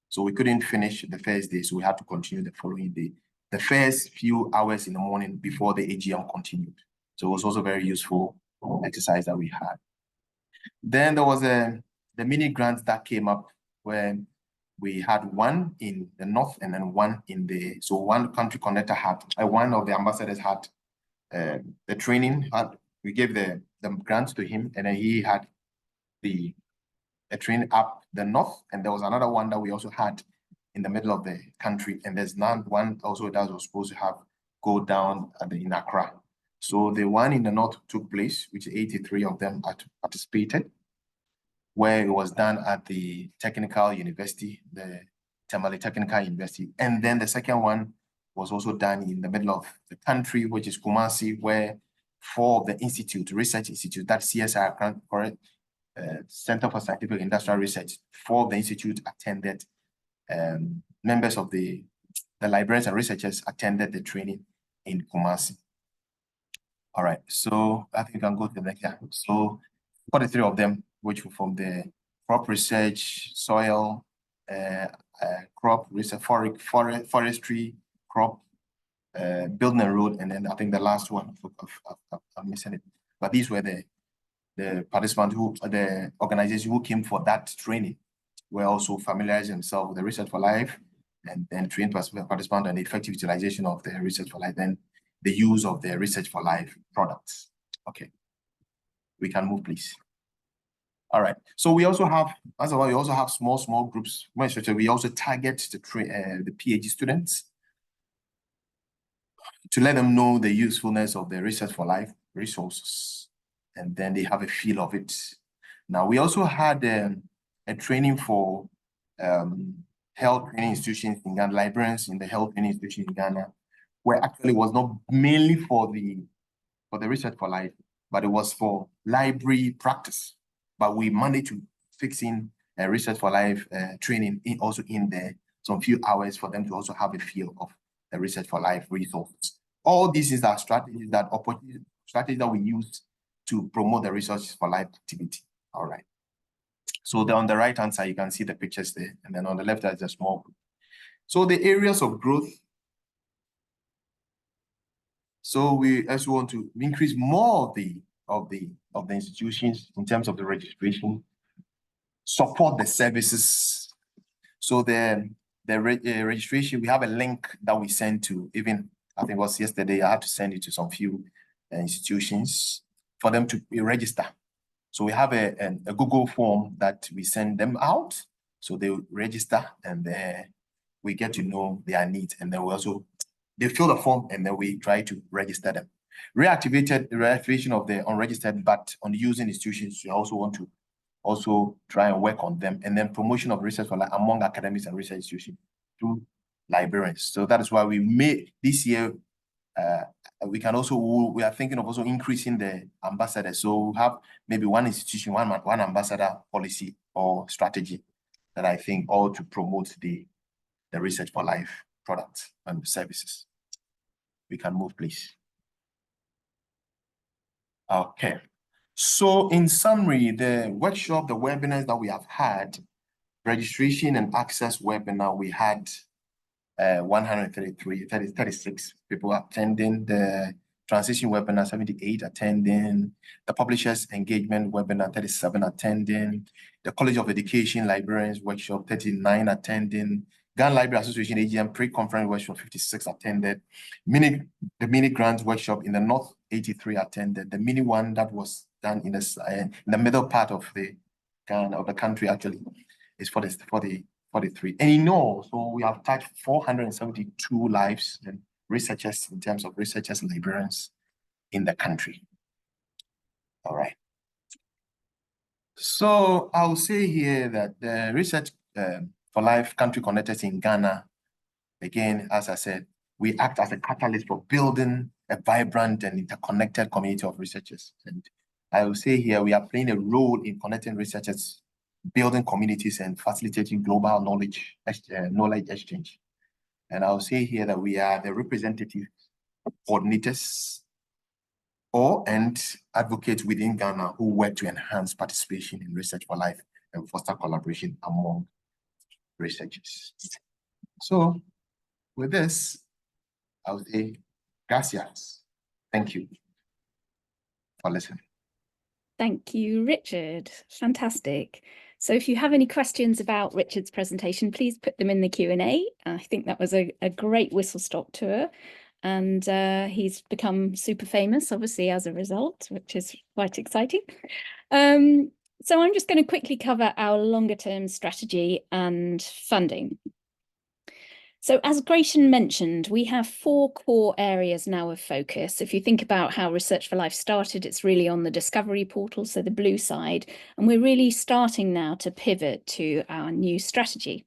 So we couldn't finish the first day, so we had to continue the following day. The first few hours in the morning before the AGM continued. So it was also very useful exercise that we had. Then there was the mini grants that came up where we had one in the north and then one in the, so one country connector had, one of the ambassadors had the training, we gave the grants to him, and then he had the training up the north, and there was another one that we also had in the middle of the country, and there's one also that was supposed to have go down in Accra. So the one in the north took place, which 83 of them participated, where it was done at the Technical University, the Tamale Technical University. And then the second one was also done in the middle of the country, which is Kumasi, where 4 of the research institute, that CSR, Center for Scientific and Industrial Research, 4 of the institute attended. Members of the librarians and researchers attended the training in Kumasi. All right, so I think I can go to the next one. So 43 of them, which were from the crop research, soil, crop research, forestry, crop, building a road, and then I think the last one, I'm missing it. But these were the participants the organizations who came for that training were also familiarizing themselves with the Research for Life, and then trained participants on the effective utilization of the Research for Life, then the use of the Research for Life products. Okay, we can move, please. All right, so we also have, as well, we also have small groups. We also target the PhD students to let them know the usefulness of the Research for Life resources, and then they have a feel of it. Now, we also had a training for health training institutions in Ghana, librarians in the health training institution in Ghana, where actually was not mainly for the Research for Life, but it was for library practice. But we managed to fix in a Research for Life training also in there, some few hours for them to also have a feel of the Research for Life resources. All this is our strategies that we use to promote the Research for Life activity. All right. So on the right-hand side, you can see the pictures there, and then on the left, there's a small group. So the areas of growth. So we also want to increase more of the institutions in terms of the registration, support the services. So the registration, we have a link that we send to, even I think it was yesterday, I had to send it to some few institutions for them to register. So we have a Google form that we send them out, so they register, and we get to know their needs, and then they fill the form, and then we try to register them. Reactivation of the unregistered but unusing institutions, we also want to try and work on them, and then promotion of Research for Life among academics and research institutions through librarians. So that is why we made this year. We are thinking of also increasing the ambassadors. So we have maybe one institution, one ambassador policy or strategy that I think all to promote the Research for Life products and services. We can move, please. Okay. So in summary, the workshop, the webinars that we have had, registration and access webinar, we had 136 people attending. The transition webinar, 78 attending. The publishers engagement webinar, 37 attending. The College of Education Librarians workshop, 39 attending. Ghana Library Association AGM pre-conference workshop, 56 attended. The mini grant workshop in the North, 83 attended. The mini one that was done in the middle part of the country actually is 43. And in all, so we have touched 472 lives and researchers in terms of researchers and librarians in the country. All right. So I'll say here that the Research for Life country connectors in Ghana, again, as I said, we act as a catalyst for building a vibrant and interconnected community of researchers. And I will say here, we are playing a role in connecting researchers, building communities, and facilitating global knowledge exchange. And I'll say here that we are the representative coordinators and advocates within Ghana who work to enhance participation in Research for Life and foster collaboration among researchers. So with this, I would say gracias. Thank you for listening. Thank you, Richard. Fantastic. So if you have any questions about Richard's presentation, please put them in the Q&A. I think that was a great whistle-stop tour. And he's become super famous, obviously, as a result, which is quite exciting. So I'm just going to quickly cover our longer-term strategy and funding. So as Gratian mentioned, we have 4 core areas now of focus. If you think about how Research for Life started, it's really on the discovery portal, so the blue side, and we're really starting now to pivot to our new strategy.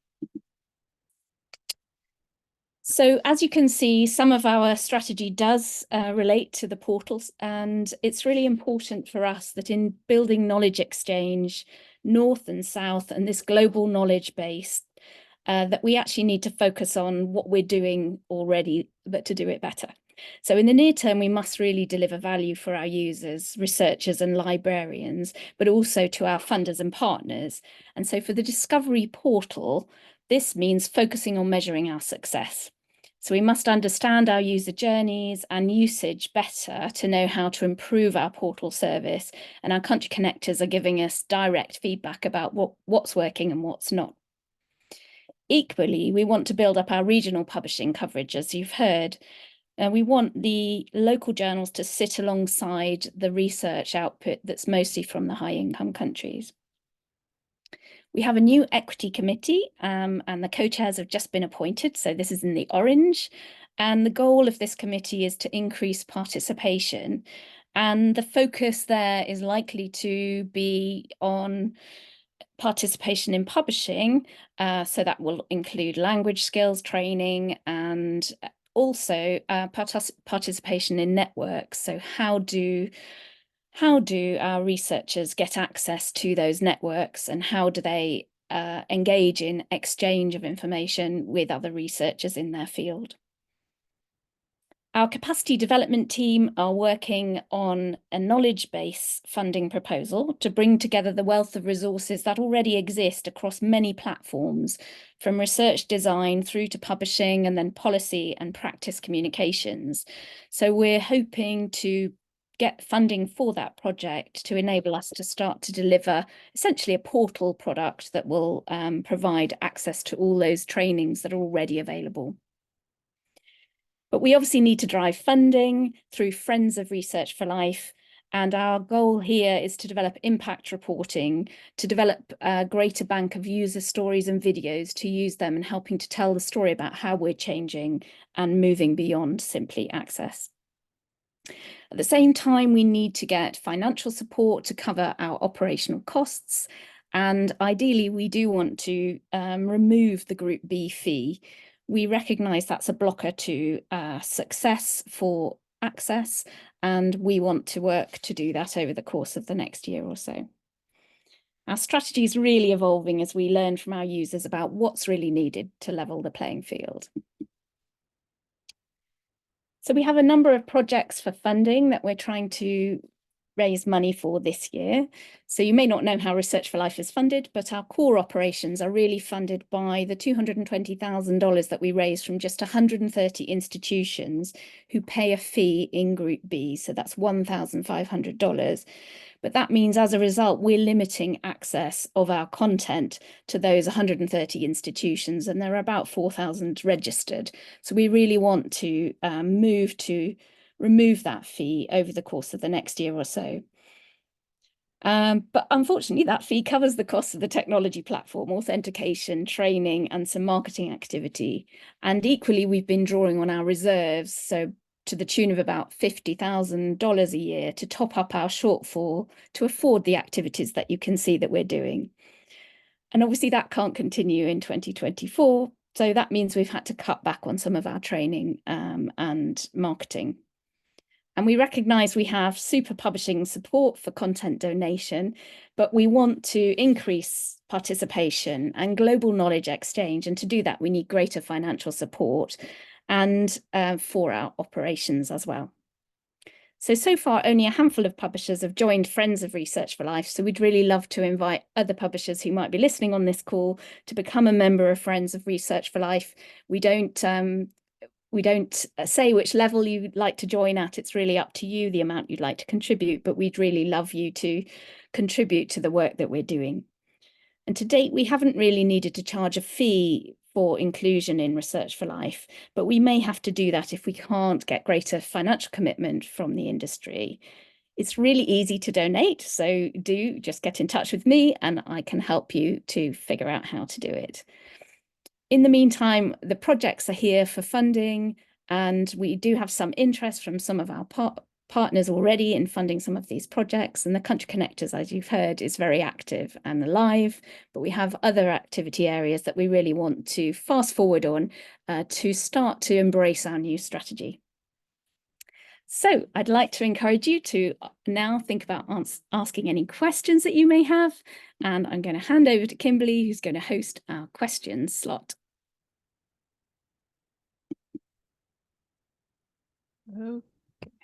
So as you can see, some of our strategy does relate to the portals, and it's really important for us that in building knowledge exchange, North and South, and this global knowledge base, that we actually need to focus on what we're doing already, but to do it better. So in the near term, we must really deliver value for our users, researchers and librarians, but also to our funders and partners. And so for the Discovery portal, this means focusing on measuring our success. So we must understand our user journeys and usage better to know how to improve our portal service. And our country connectors are giving us direct feedback about what's working and what's not. Equally, we want to build up our regional publishing coverage, as you've heard. We want the local journals to sit alongside the research output that's mostly from the high-income countries. We have a new equity committee, and the co-chairs have just been appointed, so this is in the orange. And the goal of this committee is to increase participation. And the focus there is likely to be on participation in publishing, so that will include language skills training and also participation in networks. So how do our researchers get access to those networks, and how do they engage in exchange of information with other researchers in their field? Our capacity development team are working on a knowledge base funding proposal to bring together the wealth of resources that already exist across many platforms, from research design through to publishing and then policy and practice communications. So we're hoping to get funding for that project to enable us to start to deliver essentially a portal product that will provide access to all those trainings that are already available. But we obviously need to drive funding through Friends of Research for Life. And our goal here is to develop impact reporting, to develop a greater bank of user stories and videos, to use them in helping to tell the story about how we're changing and moving beyond simply access. At the same time, we need to get financial support to cover our operational costs. And ideally, we do want to remove the Group B fee. We recognise that's a blocker to success for access, and we want to work to do that over the course of the next year or so. Our strategy is really evolving as we learn from our users about what's really needed to level the playing field. So we have a number of projects for funding that we're trying to raise money for this year. So you may not know how Research for Life is funded, but our core operations are really funded by the $220,000 that we raised from just 130 institutions who pay a fee in Group B. So that's $1,500. But that means as a result, we're limiting access of our content to those 130 institutions, and there are about 4,000 registered. So we really want to move to remove that fee over the course of the next year or so. But unfortunately, that fee covers the cost of the technology platform, authentication, training, and some marketing activity. And equally, we've been drawing on our reserves, so to the tune of about $50,000 a year to top up our shortfall to afford the activities that you can see that we're doing. And obviously that can't continue in 2024. So that means we've had to cut back on some of our training and marketing. And we recognise we have super publishing support for content donation, but we want to increase participation and global knowledge exchange. And to do that, we need greater financial support and for our operations as well. So far, only a handful of publishers have joined Friends of Research for Life. So we'd really love to invite other publishers who might be listening on this call to become a member of Friends of Research for Life. We don't say which level you'd like to join at. It's really up to you, the amount you'd like to contribute, but we'd really love you to contribute to the work that we're doing. And to date, we haven't really needed to charge a fee for inclusion in Research for Life, but we may have to do that if we can't get greater financial commitment from the industry. It's really easy to donate, so do just get in touch with me and I can help you to figure out how to do it. In the meantime, the projects are here for funding, and we do have some interest from some of our partners already in funding some of these projects. And the Country Connectors, as you've heard, is very active and alive, but we have other activity areas that we really want to fast forward on to start to embrace our new strategy. So I'd like to encourage you to now think about asking any questions that you may have. And I'm going to hand over to Kimberly, who's going to host our questions slot.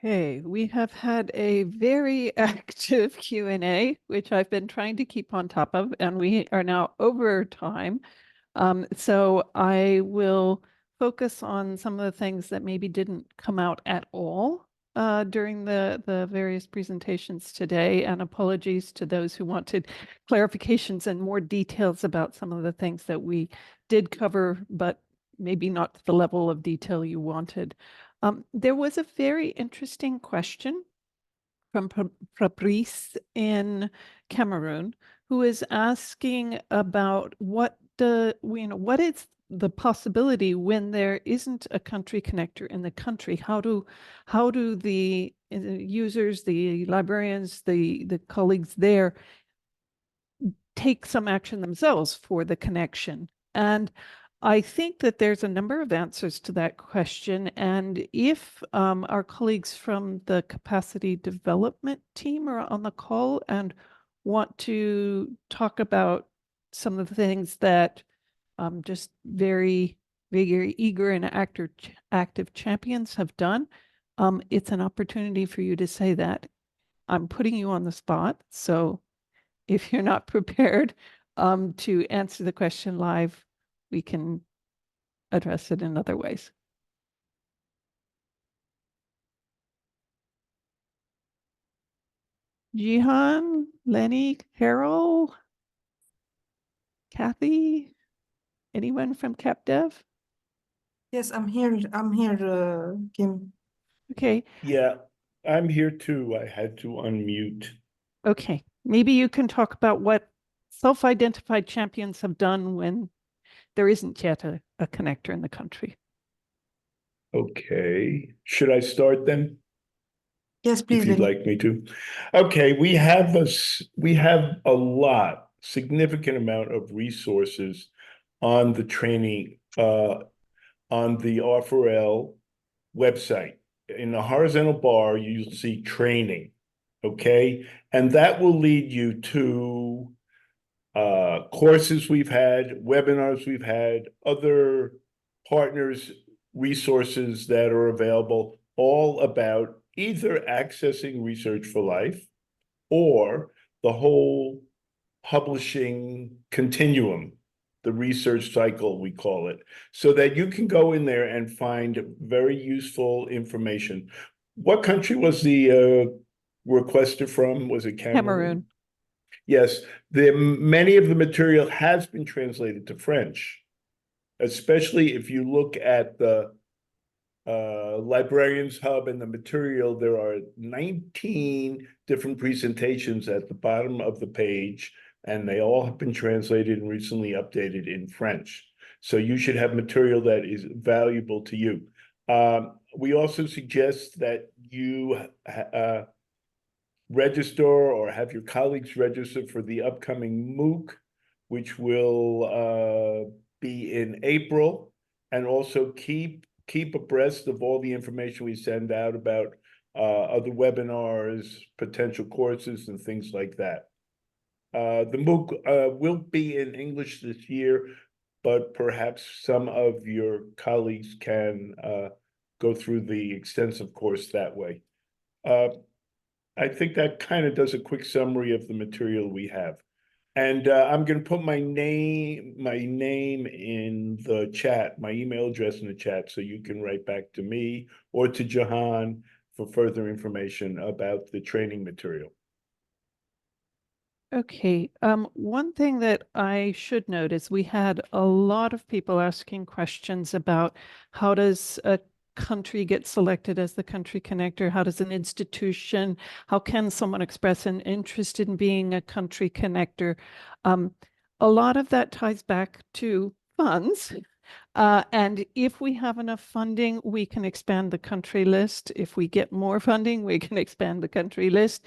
Okay, we have had a very active Q&A, which I've been trying to keep on top of, and we are now over time. So I will focus on some of the things that maybe didn't come out at all during the various presentations today, and apologies to those who wanted clarifications and more details about some of the things that we did cover, but maybe not to the level of detail you wanted. There was a very interesting question from Fabrice in Cameroon, who is asking about what is the possibility when there isn't a country connector in the country? How do the users, the librarians, the colleagues there take some action themselves for the connection? And I think that there's a number of answers to that question. And if our colleagues from the capacity development team are on the call and want to talk about some of the things that just very, very eager and active champions have done, it's an opportunity for you to say that. I'm putting you on the spot. So if you're not prepared to answer the question live, we can address it in other ways. Jihan, Lenny, Carol, Kathy, anyone from CapDev? Yes, I'm here. I'm here, Kim. Okay. Yeah, I'm here too. I had to unmute. Okay. Maybe you can talk about what self-identified champions have done when there isn't yet a connector in the country. Okay. Should I start then? Yes, please. If you'd Lenny. like me to. Okay, we have a lot, significant amount of resources on the training, on the R4L website. In the horizontal bar, you'll see training, okay? And that will lead you to courses we've had, webinars we've had, other partners, resources that are available, all about either accessing Research for Life or the whole publishing continuum, the research cycle, we call it, so that you can go in there and find very useful information. What country was the requester from? Was it Cameroon? Yes, many of the material has been translated to French, especially if you look at the Librarians Hub and the material. There are 19 different presentations at the bottom of the page, and they all have been translated and recently updated in French. So you should have material that is valuable to you. We also suggest that you register or have your colleagues register for the upcoming MOOC, which will be in April, and also keep abreast of all the information we send out about other webinars, potential courses, and things like that. The MOOC will be in English this year, but perhaps some of your colleagues can go through the extensive course that way. I think that kind of does a quick summary of the material we have. And I'm going to put my name in the chat, my email address in the chat, so you can write back to me or to Jahan for further information about the training material. Okay, one thing that I should note is we had a lot of people asking questions about how does a country get selected as the country connector? How does an institution, how can someone express an interest in being a country connector? A lot of that ties back to funds. And if we have enough funding, we can expand the country list. If we get more funding, we can expand the country list.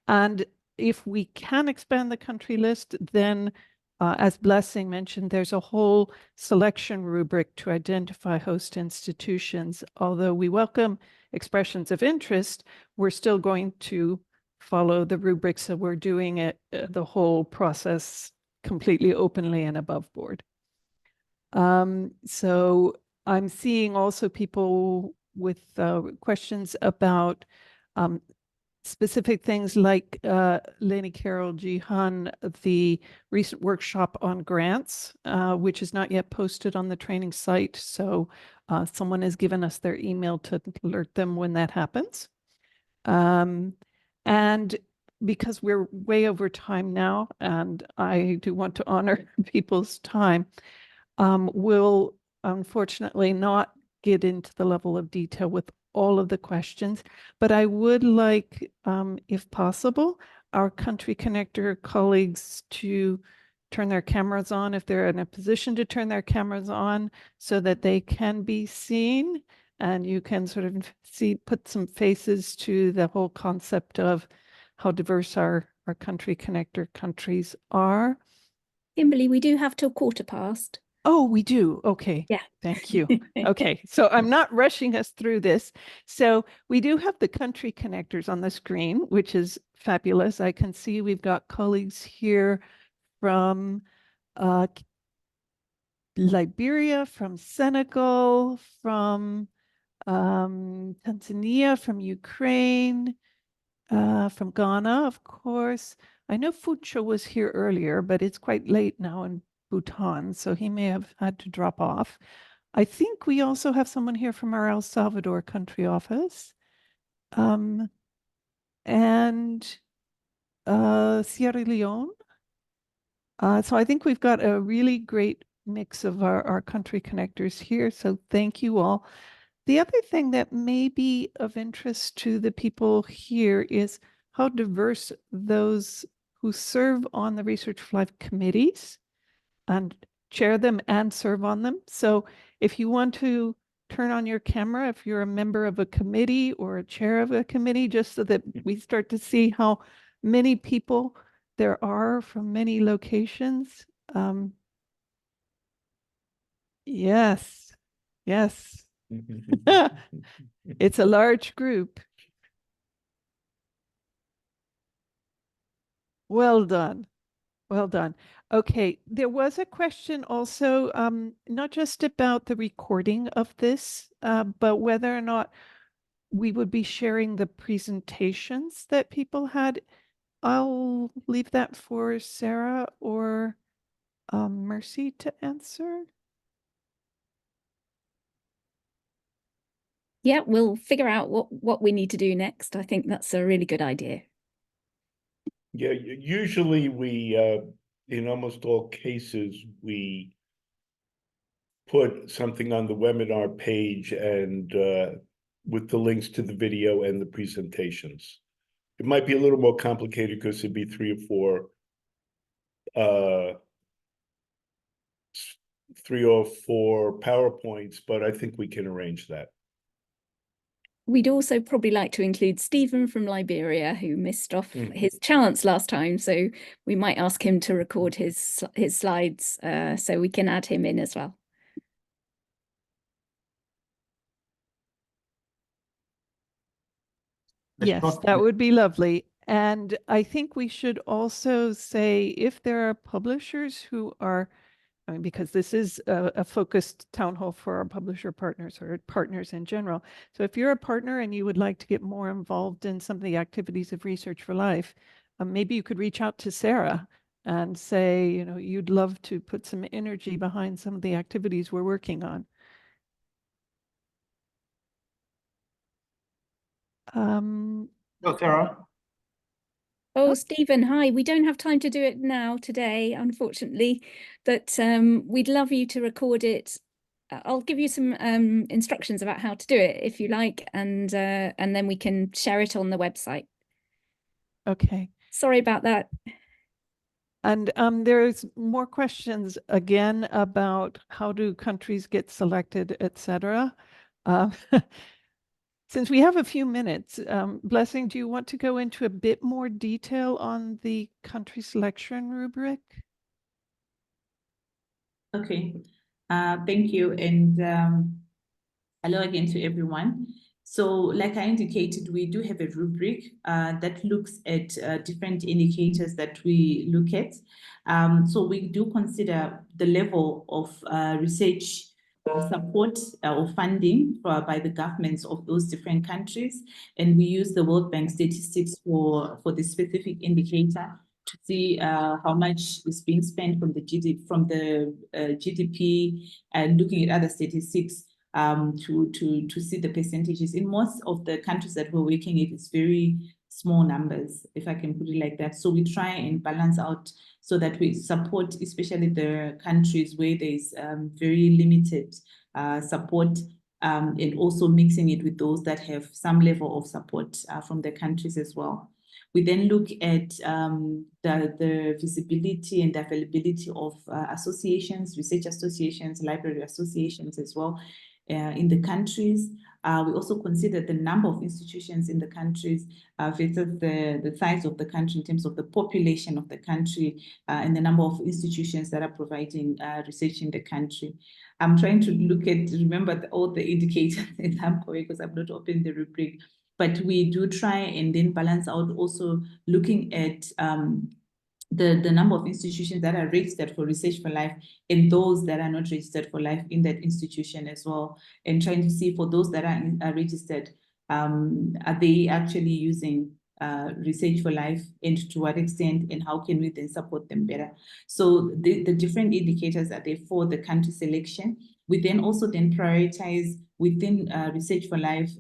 And if we can expand the country list, then as Blessing mentioned, there's a whole selection rubric to identify host institutions. Although we welcome expressions of interest, we're still going to follow the rubric, so we're doing it, the whole process completely openly and above board. So I'm seeing also people with questions about specific things like Lenny Carroll, Jihan, the recent workshop on grants, which is not yet posted on the training site. So someone has given us their email to alert them when that happens. And because we're way over time now, and I do want to honor people's time, we'll unfortunately not get into the level of detail with all of the questions, but I would like, if possible, our Country Connector colleagues to turn their cameras on if they're in a position to turn their cameras on so that they can be seen and you can sort of see, put some faces to the whole concept of how diverse our Country Connector countries are. Kimberly, we do have till 1/4 past. Oh, we do. Okay. Yeah. Thank you. Okay. So I'm not rushing us through this. So we do have the country connectors on the screen, which is fabulous. I can see we've got colleagues here from Liberia, from Senegal, from Tanzania, from Ukraine, from Ghana, of course. I know Fucho was here earlier, but it's quite late now in Bhutan, so he may have had to drop off. I think we also have someone here from our El Salvador country office. And Sierra Leone. So I think we've got a really great mix of our country connectors here, so thank you all. The other thing that may be of interest to the people here is how diverse those who serve on the Research for Life committees and chair them and serve on them. So if you want to turn on your camera, if you're a member of a committee or a chair of a committee, just so that we start to see how many people there are from many locations. Yes, yes. It's a large group. Well done. Well done. Okay, there was a question also, not just about the recording of this, but whether or not we would be sharing the presentations that people had. I'll leave that for Sarah or Mercy to answer. Yeah, we'll figure out what we need to do next. I think that's a really good idea. Yeah, usually we, in almost all cases, we put something on the webinar page and with the links to the video and the presentations. It might be a little more complicated because it'd be 3 or 4 PowerPoints, but I think we can arrange that. We'd also probably like to include Stephen from Liberia, who missed off his chance last time. So we might ask him to record his slides so we can add him in as well. Yes, that would be lovely. And I think we should also say if there are publishers who are I mean, because this is a focused town hall for our publisher partners or partners in general. So if you're a partner and you would like to get more involved in some of the activities of Research for Life, maybe you could reach out to Sarah and say, you know, you'd love to put some energy behind some of the activities we're working on. No, Sarah. Oh, Stephen, hi. We don't have time to do it now today, unfortunately, but we'd love you to record it. I'll give you some instructions about how to do it if you like, and then we can share it on the website. Okay. Sorry about that. And there's more questions again about how do countries get selected, etc. Since we have a few minutes, Blessing, do you want to go into a bit more detail on the country selection rubric? Okay, thank you, and hello again to everyone. So like I indicated, we do have a rubric that looks at different indicators that we look at. So we do consider the level of research support or funding by the governments of those different countries. And we use the World Bank statistics for the specific indicator to see how much is being spent from the GDP and looking at other statistics to see the percentages. In most of the countries that we're working in, it's very small numbers, if I can put it like that. So we try and balance out so that we support, especially the countries where there's very limited support, and also mixing it with those that have some level of support from the countries as well. We then look at the visibility and the availability of associations, research associations, library associations as well in the countries. We also consider the number of institutions in the countries versus the size of the country in terms of the population of the country and the number of institutions that are providing research in the country. I'm trying to remember all the indicators in some way because I've not opened the rubric, but we do try and then balance out also looking at the number of institutions that are registered for Research for Life and those that are not registered for life in that institution as well, and trying to see for those that are registered, are they actually using Research for Life, and to what extent, and how can we then support them better? So the different indicators are there for the country selection. We then also prioritize within Research for Life,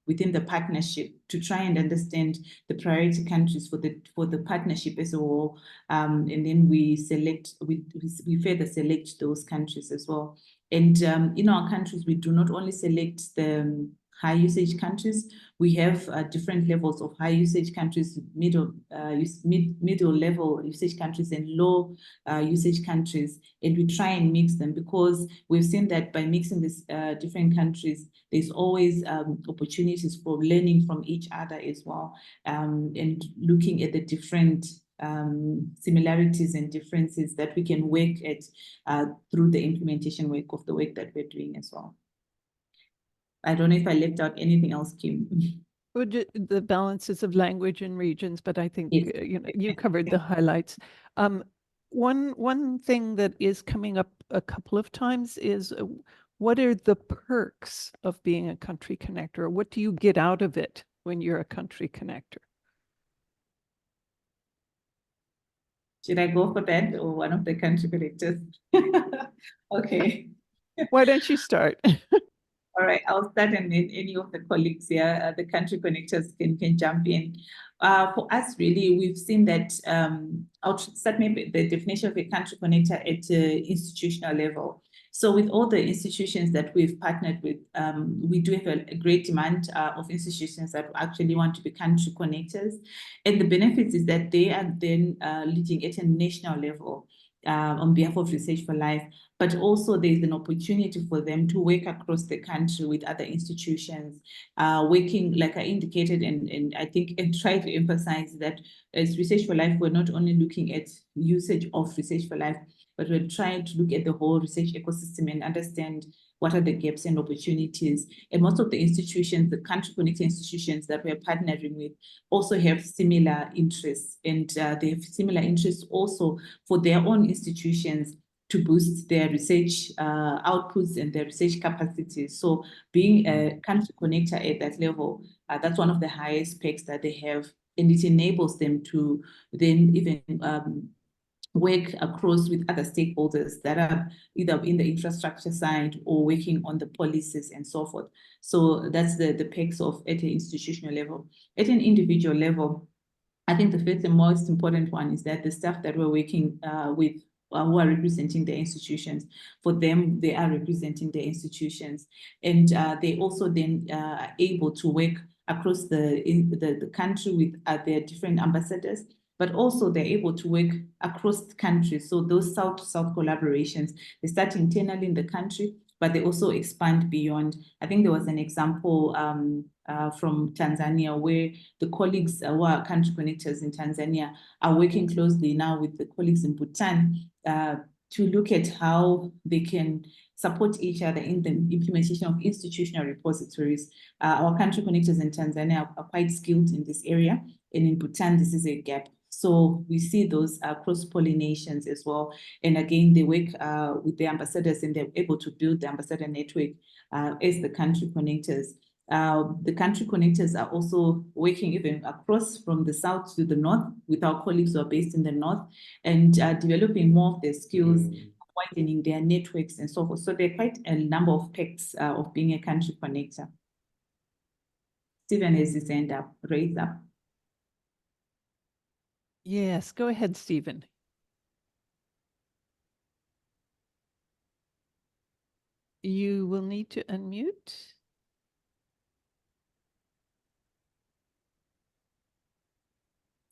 within the partnership, to try and understand the priority countries for the partnership as a whole, and then we further select those countries as well. And in our countries, we do not only select the high usage countries, we have different levels of high usage countries, middle level usage countries, and low usage countries, and we try and mix them because we've seen that by mixing these different countries, there's always opportunities for learning from each other as well, and looking at the different similarities and differences that we can work at through the implementation work of the work that we're doing as well. I don't know if I left out anything else, Kim. The balances of language and regions, but I think Yes. you covered the highlights. One thing that is coming up a couple of times is what are the perks of being a country connector? What do you get out of it when you're a country connector? Should I go for that or one of the country connectors? Okay. Why don't you start? All right, I'll start, and then any of the colleagues here, the country connectors can jump in. For us, really, we've seen that, I'll start maybe the definition of a country connector at institutional level. So with all the institutions that we've partnered with, we do have a great demand of institutions that actually want to be country connectors. And the benefits is that they are then leading at a national level on behalf of Research for Life, but also there's an opportunity for them to work across the country with other institutions, working, like I indicated, and I think, and try to emphasize that as Research for Life, we're not only looking at usage of Research for Life, but we're trying to look at the whole research ecosystem and understand what are the gaps and opportunities. And most of the institutions, the country connected institutions that we're partnering with, also have similar interests, and they have similar interests also for their own institutions to boost their research outputs and their research capacities. So being a country connector at that level, that's one of the highest pegs that they have, and it enables them to then even work across with other stakeholders that are either in the infrastructure side or working on the policies and so forth. So that's the pegs of at an institutional level. At an individual level, I think the first and most important one is that the staff that we're working with who are representing the institutions, for them, they are representing the institutions. And they also then are able to work across the country with their different ambassadors, but also they're able to work across the country. So those South-to-South collaborations, they start internally in the country, but they also expand beyond. I think there was an example from Tanzania where the colleagues who are country connectors in Tanzania are working closely now with the colleagues in Bhutan to look at how they can support each other in the implementation of institutional repositories. Our country connectors in Tanzania are quite skilled in this area, and in Bhutan, this is a gap. So we see those cross-pollinations as well. And again, they work with the ambassadors, and they're able to build the ambassador network as the country connectors. The country connectors are also working even across from the south to the north with our colleagues who are based in the north, and developing more of their skills, widening their networks and so forth. So there are quite a number of pegs of being a country connector. Stephen has his hand up, raised up. Yes, go ahead, Stephen. You will need to unmute.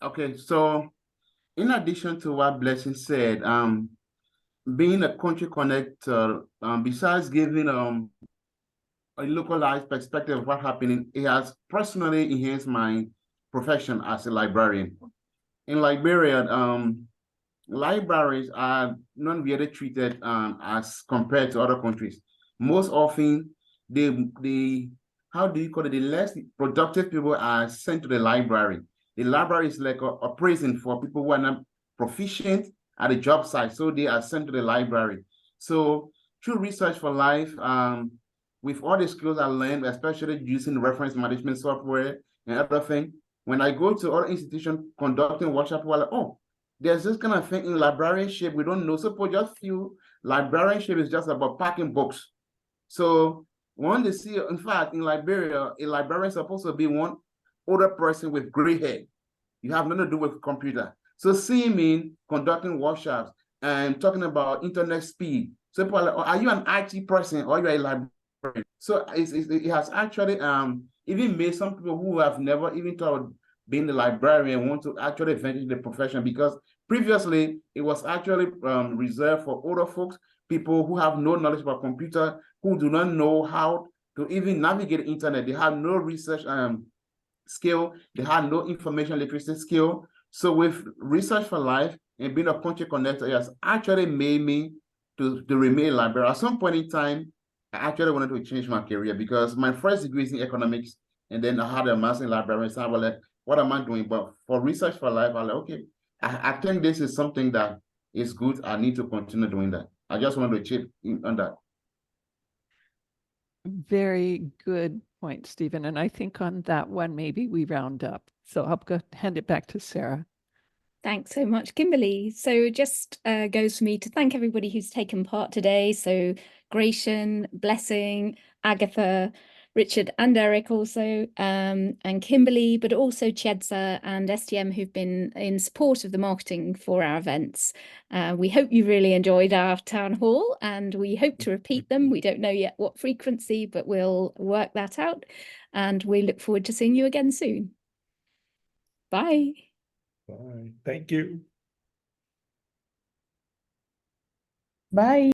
Okay, so in addition to what Blessing said, being a country connector, besides giving a localized perspective of what's happening, it has personally enhanced my profession as a librarian. In Liberia, libraries are not really treated as compared to other countries. Most often, how do you call it? The less productive people are sent to the library. The library is like a prison for people who are not proficient at the job site, so they are sent to the library. So through Research for Life, with all the skills I learned, especially using reference management software and other things, when I go to other institutions conducting workshops, we're like, oh, there's this kind of thing in librarianship we don't know. So people just feel librarianship is just about packing books. So when they see, in fact, in Liberia, a librarian is supposed to be one older person with gray hair. You have nothing to do with computer. So seeing me conducting workshops and talking about internet speed, so people are like, oh, are you an IT person or are you a librarian? So it has actually even made some people who have never even thought of being a librarian want to actually venture the profession, because previously it was actually reserved for older folks, people who have no knowledge about computer, who do not know how to even navigate the internet. They have no research skill, they had no information literacy skill. So with Research for Life and being a country connector, it has actually made me to remain a librarian. At some point in time, I actually wanted to change my career because my first degree is in economics, and then I had a master in librarian. So I was like, what am I doing? But for Research for Life, I was like, okay, I think this is something that is good. I need to continue doing that. I just wanted to chip in on that. Very good point, Stephen. And I think on that one, maybe we round up. So I'll hand it back to Sarah. Thanks so much, Kimberly. So just goes for me to thank everybody who's taken part today. So Gratian, Blessing, Agatha, Richard and Eric also, and Kimberly, but also Chiedza and STM who've been in support of the marketing for our events. We hope you really enjoyed our town hall and we hope to repeat them. We don't know yet what frequency, but we'll work that out. And we look forward to seeing you again soon. Bye. Bye. Thank you. Bye.